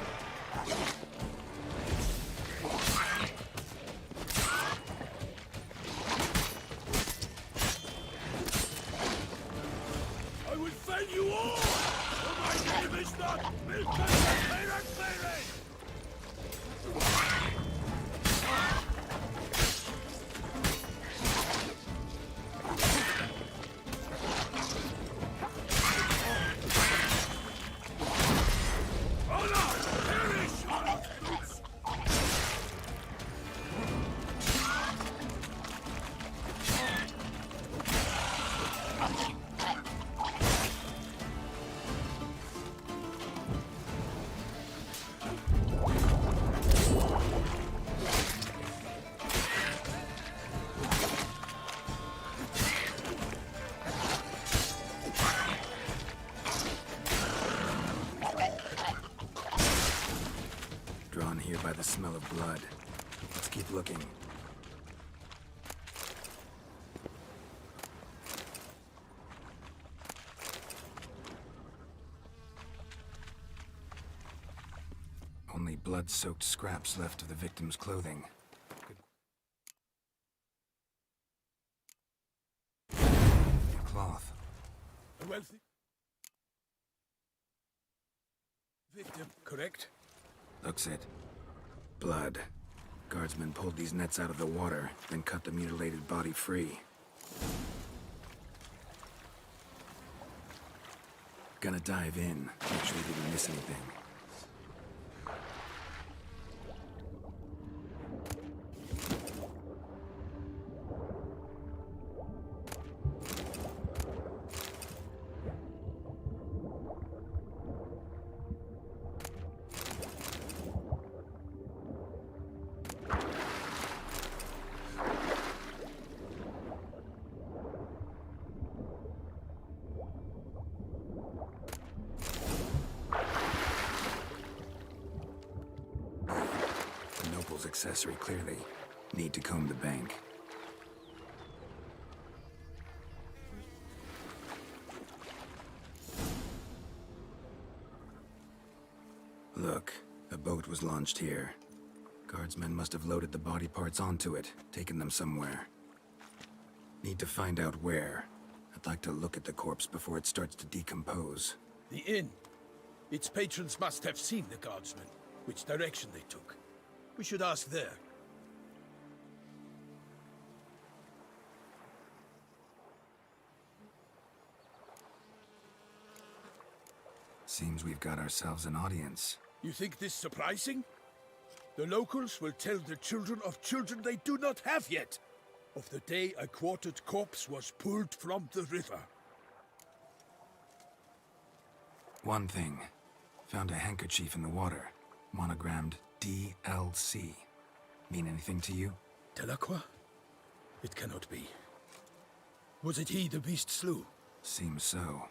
I will fell you all! For my name is not Milton Clearing! Drawn here by the smell of blood. Let's keep looking. Only blood-soaked scraps left of the victim's clothing. Cloth. A wealthy victim, correct? Looks it. Blood. Guardsmen pulled these nets out of the water, then cut the mutilated body free. Gonna dive in, make sure we didn't miss anything. Accessory, clearly. Need to comb the bank. Look, a boat was launched here. Guardsmen must have loaded the body parts onto it, taken them somewhere. Need to find out where. I'd like to look at the corpse before it starts to decompose. The inn. Its patrons must have seen the guardsmen, which direction they took. We should ask there. Seems we've got ourselves an audience. You think this surprising? The locals will tell the children of children they do not have yet, of the day a quartered corpse was pulled from the river. One thing. Found a handkerchief in the water. Monogrammed DLC. Mean anything to you? Delacroix? It cannot be. Was it he the beast slew? Seems so.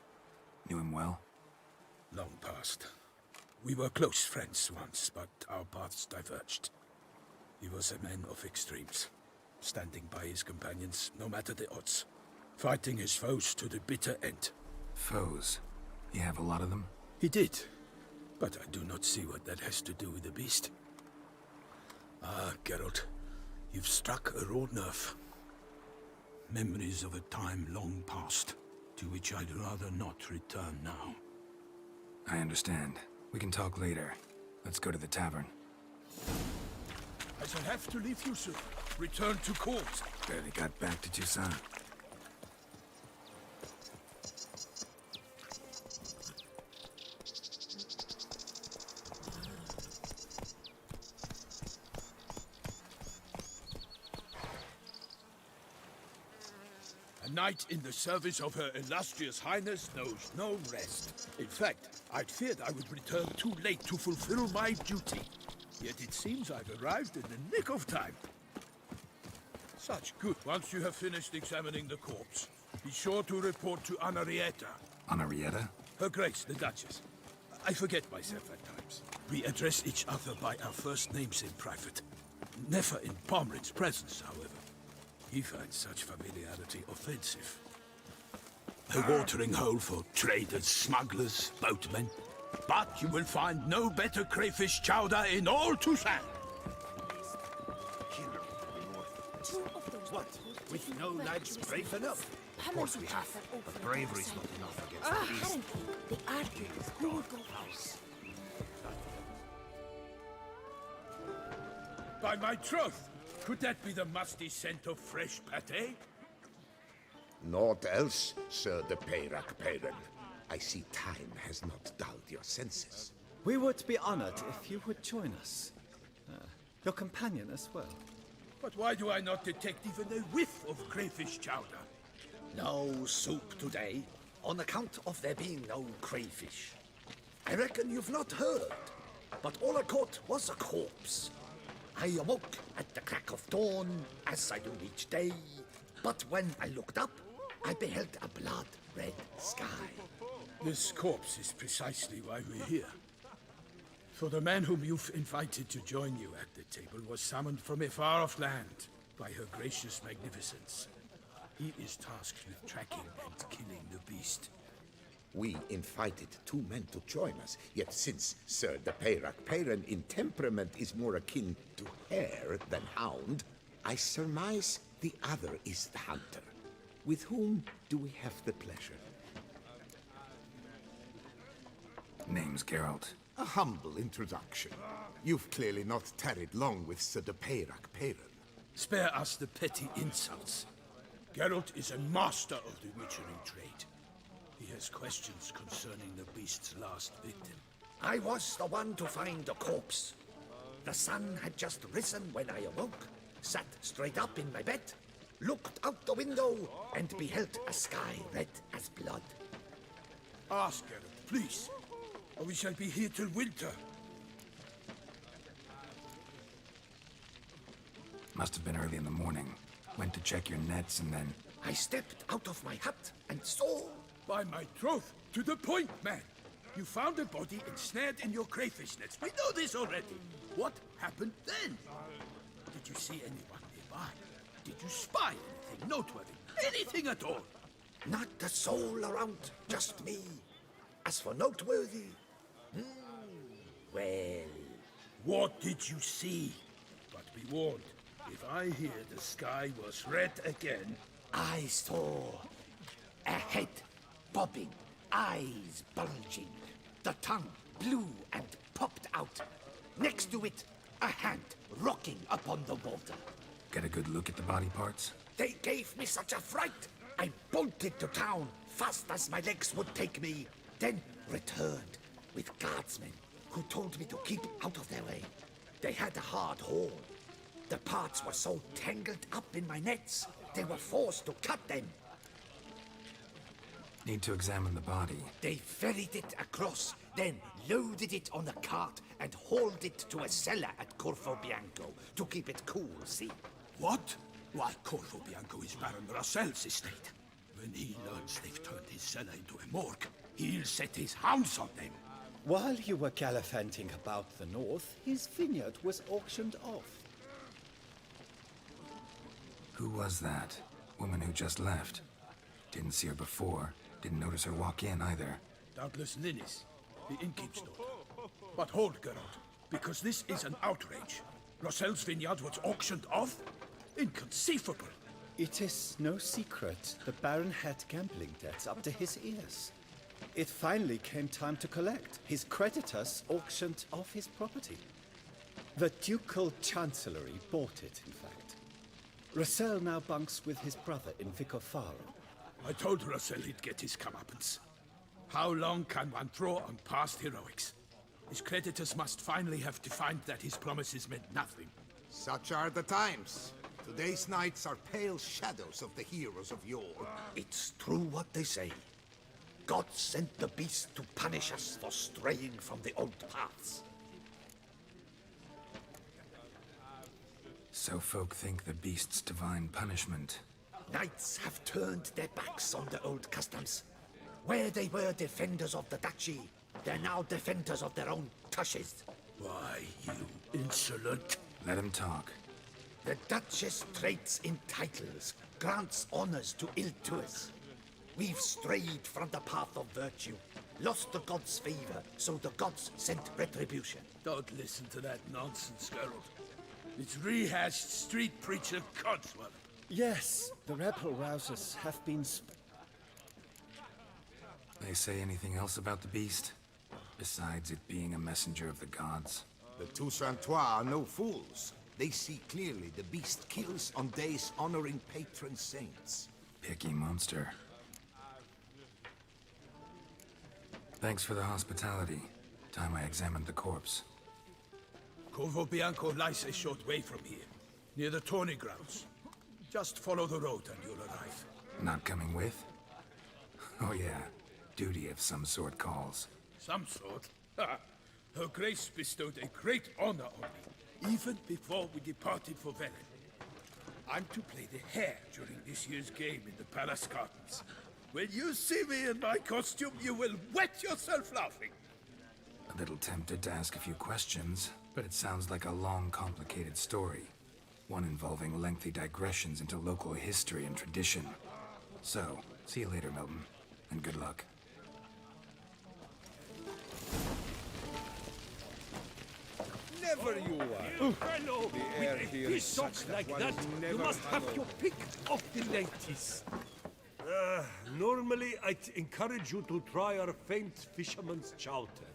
Knew him well? Long past. We were close friends once, but our paths diverged. He was a man of extremes, standing by his companions, no matter the odds. Fighting his foes to the bitter end. Foes? You have a lot of them? He did. But I do not see what that has to do with the beast. Ah, Geralt. You've struck a raw nerve. Memories of a time long past, to which I'd rather not return now. I understand. We can talk later. Let's go to the tavern. I shall have to leave you, sir. Return to court. Barely got back to Toussaint. A knight in the service of Her Illustrious Highness knows no rest. In fact, I'd feared I would return too late to fulfill my duty. Yet it seems I've arrived in the nick of time. Such good. Once you have finished examining the corpse, be sure to report to Anarietta. Anarietta? Her Grace, the Duchess. I forget myself at times. We address each other by our first names in private. Never in Pomrin's presence, however. He finds such familiarity offensive. A watering hole for traders, smugglers, boatmen. But you will find no better crayfish chowder in all Toussaint. What? With no lads brave enough? Of course we have. But bravery's not enough against the beast. The argument. Who would go first? By my troth, could that be the musty scent of fresh pâté? Naught else, Sir de Peyrac Peyran. I see time has not dulled your senses. We would be honored if you would join us. Your companion as well. But why do I not detect even a whiff of crayfish chowder? No soup today, on account of there being no crayfish. I reckon you've not heard, but all I caught was a corpse. I awoke at the crack of dawn, as I do each day, but when I looked up, I beheld a blood-red sky. This corpse is precisely why we're here. For the man whom you've invited to join you at the table was summoned from a far-off land by Her Gracious Magnificence. He is tasked with tracking and killing the beast. We invited two men to join us, yet since Sir de Peyrac Peyran in temperament is more akin to hare than hound, I surmise the other is the hunter. With whom do we have the pleasure? Name's Geralt. A humble introduction. You've clearly not tarried long with Sir de Peyrac Peyran. Spare us the petty insults. Geralt is a master of the witchery trade. He has questions concerning the beast's last victim. I was the one to find the corpse. The sun had just risen when I awoke, sat straight up in my bed, looked out the window, and beheld a sky red as blood. Ask Geralt, please, or we shall be here till winter. Must have been early in the morning. Went to check your nets and then... I stepped out of my hut and saw... By my troth, to the point, man. You found a body ensnared in your crayfish nets. We know this already. What happened then? Did you see anyone nearby? Did you spy anything noteworthy? Anything at all? Not a soul around, just me. As for noteworthy... well... What did you see? But be warned, if I hear the sky was red again... I saw a head bobbing, eyes bulging, the tongue blue and popped out. Next to it, a hand rocking upon the water. Get a good look at the body parts? They gave me such a fright. I bolted to town fast as my legs would take me, then returned with guardsmen who told me to keep out of their way. They had a hard haul. The parts were so tangled up in my nets, they were forced to cut them. Need to examine the body. They ferried it across, then loaded it on a cart and hauled it to a cellar at Corvo Bianco to keep it cool, see? What? Why, Corvo Bianco is Baron Rossel's estate. When he learns they've turned his cellar into a morgue, he'll set his hounds on them. While you were gallivanting about the north, his vineyard was auctioned off. Who was that? Woman who just left. Didn't see her before. Didn't notice her walk in either. Doubtless Linnis, the innkeep's daughter. But hold, Geralt, because this is an outrage. Rossel's vineyard was auctioned off? Inconceivable. It is no secret the Baron had gambling debts up to his ears. It finally came time to collect. His creditors auctioned off his property. The Ducal Chancellery bought it, in fact. Russell now bunks with his brother in Vicofaro. I told Russell he'd get his comeuppance. How long can one throw on past heroics? His creditors must finally have defined that his promises meant nothing. Such are the times. Today's knights are pale shadows of the heroes of yore. It's true what they say. God sent the beast to punish us for straying from the old paths. So folk think the beast's divine punishment. Knights have turned their backs on the old customs. Where they were defenders of the duchy, they're now defenders of their own tushes. Why, you insolent... Let him talk. The Duchess trades in titles, grants honors to ill-doers. We've strayed from the path of virtue, lost the gods' favor, so the gods sent retribution. Don't listen to that nonsense, Geralt. It's rehashed street preacher codswallop. Yes, the rebel rousers have been... They say anything else about the beast? Besides it being a messenger of the gods? The Toussaintois are no fools. They see clearly the beast kills on days honoring patron saints. Picky monster. Thanks for the hospitality. Time I examined the corpse. Corvo Bianco lies a short way from here, near the tourney grounds. Just follow the road and you'll arrive. Not coming with? Oh yeah, duty of some sort calls. Some sort? Ha! Her Grace bestowed a great honor on me, even before we departed for Velen. I'm to play the hare during this year's game in the palace gardens. When you see me in my costume, you will wet yourself laughing. A little tempted to ask a few questions, but it sounds like a long, complicated story. One involving lengthy digressions into local history and tradition. So, see you later, Milton, and good luck. Never you are. You fellow, The air with a here fish is such socks that like one that, is you never must have hungover. your pick of the ladies. Normally, I'd encourage you to try our famed fisherman's chowder.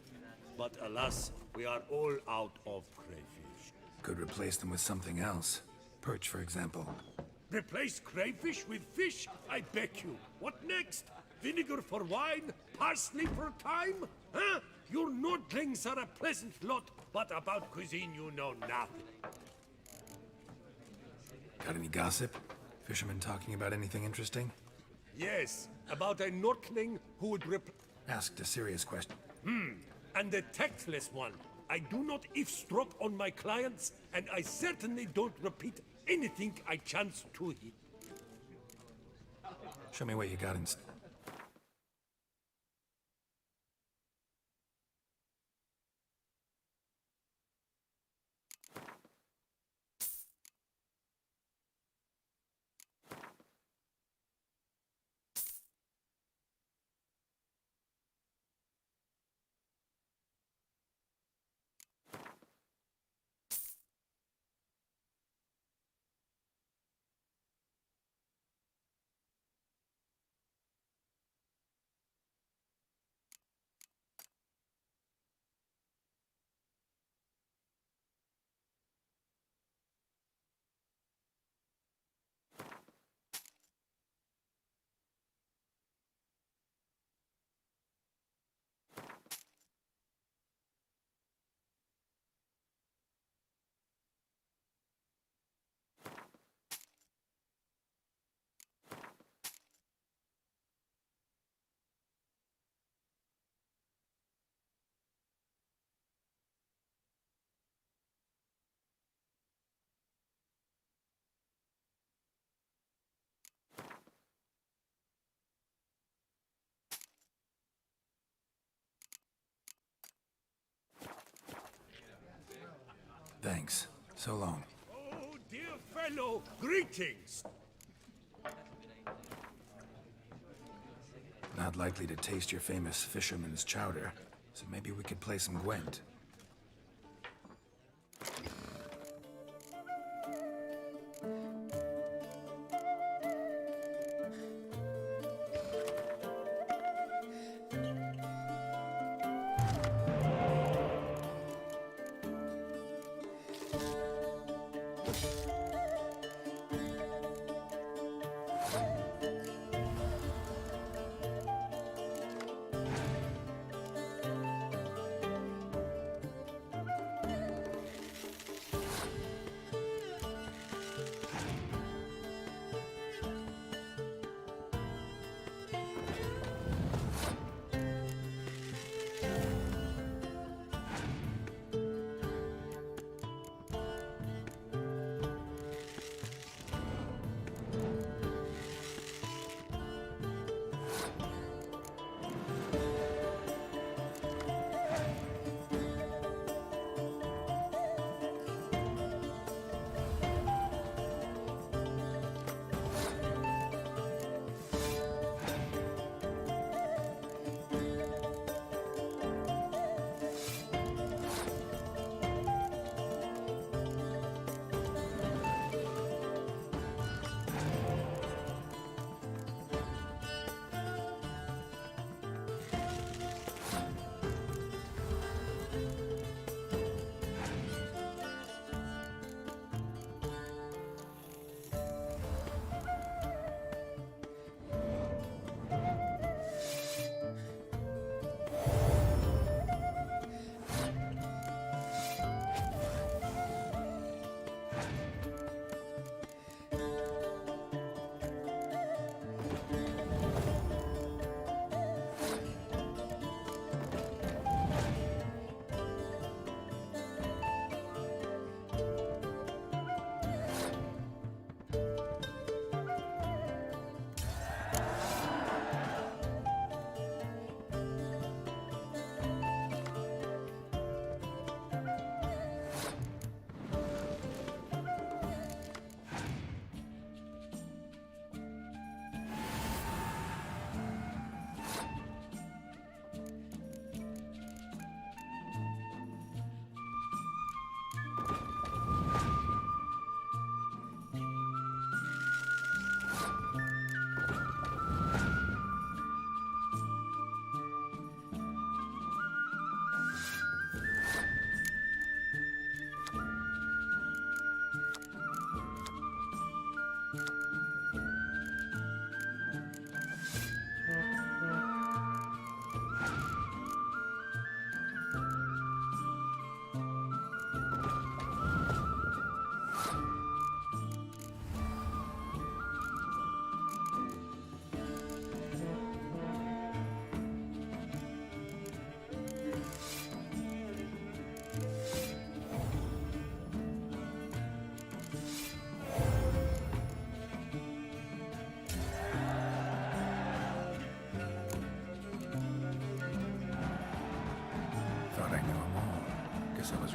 But alas, we are all out of crayfish. Could replace them with something else. Perch, for example. Replace crayfish with fish? I beg you. What next? Vinegar for wine? Parsley for thyme? Huh? Your Nordlings are a pleasant lot, but about cuisine you know nothing. Got any gossip? Fishermen talking about anything interesting? Yes, about a Nordling who would Asked a serious question. And a tactless one. I do not eavesdrop on my clients, and I certainly don't repeat anything I chance to hear. Show me what you got in... Thanks. So long. Oh, dear fellow, greetings! Not likely to taste your famous fisherman's chowder, so maybe we could play some Gwent.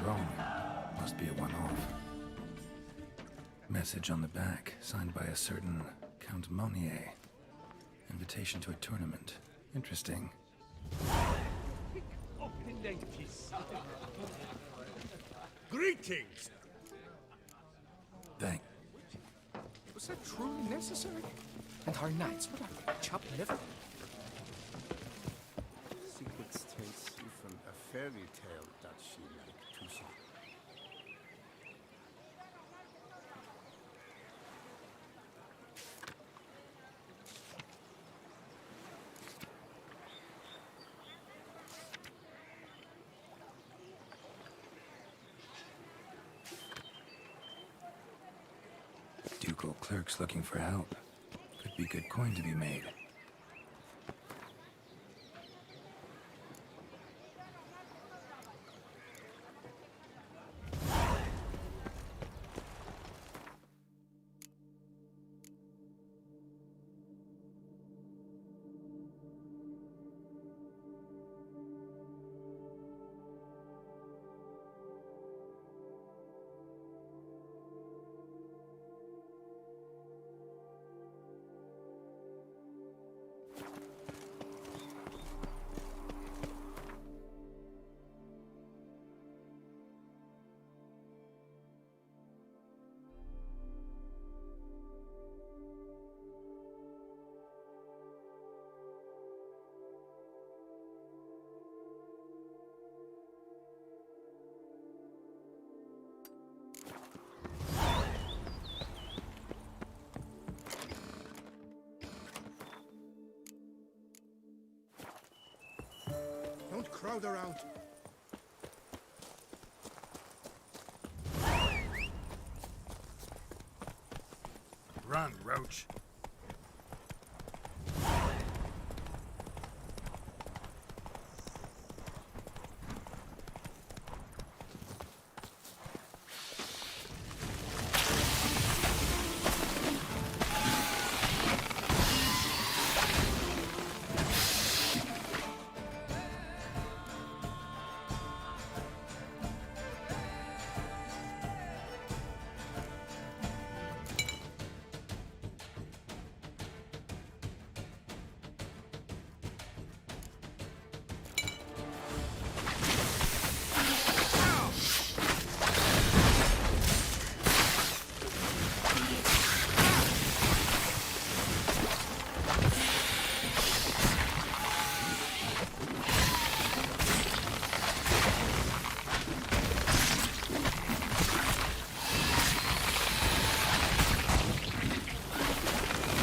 wrong. Must be a one-off. Message on the back, signed by a certain Count Monnier. Invitation to a tournament. Interesting. Greetings! Thank. Was that truly necessary? And our knights were like chopped liver? Secrets tells you from a fairy tale that she like to see. Ducal clerks looking for help. Could be good coin to be made. Don't crowd around. Run, Roach.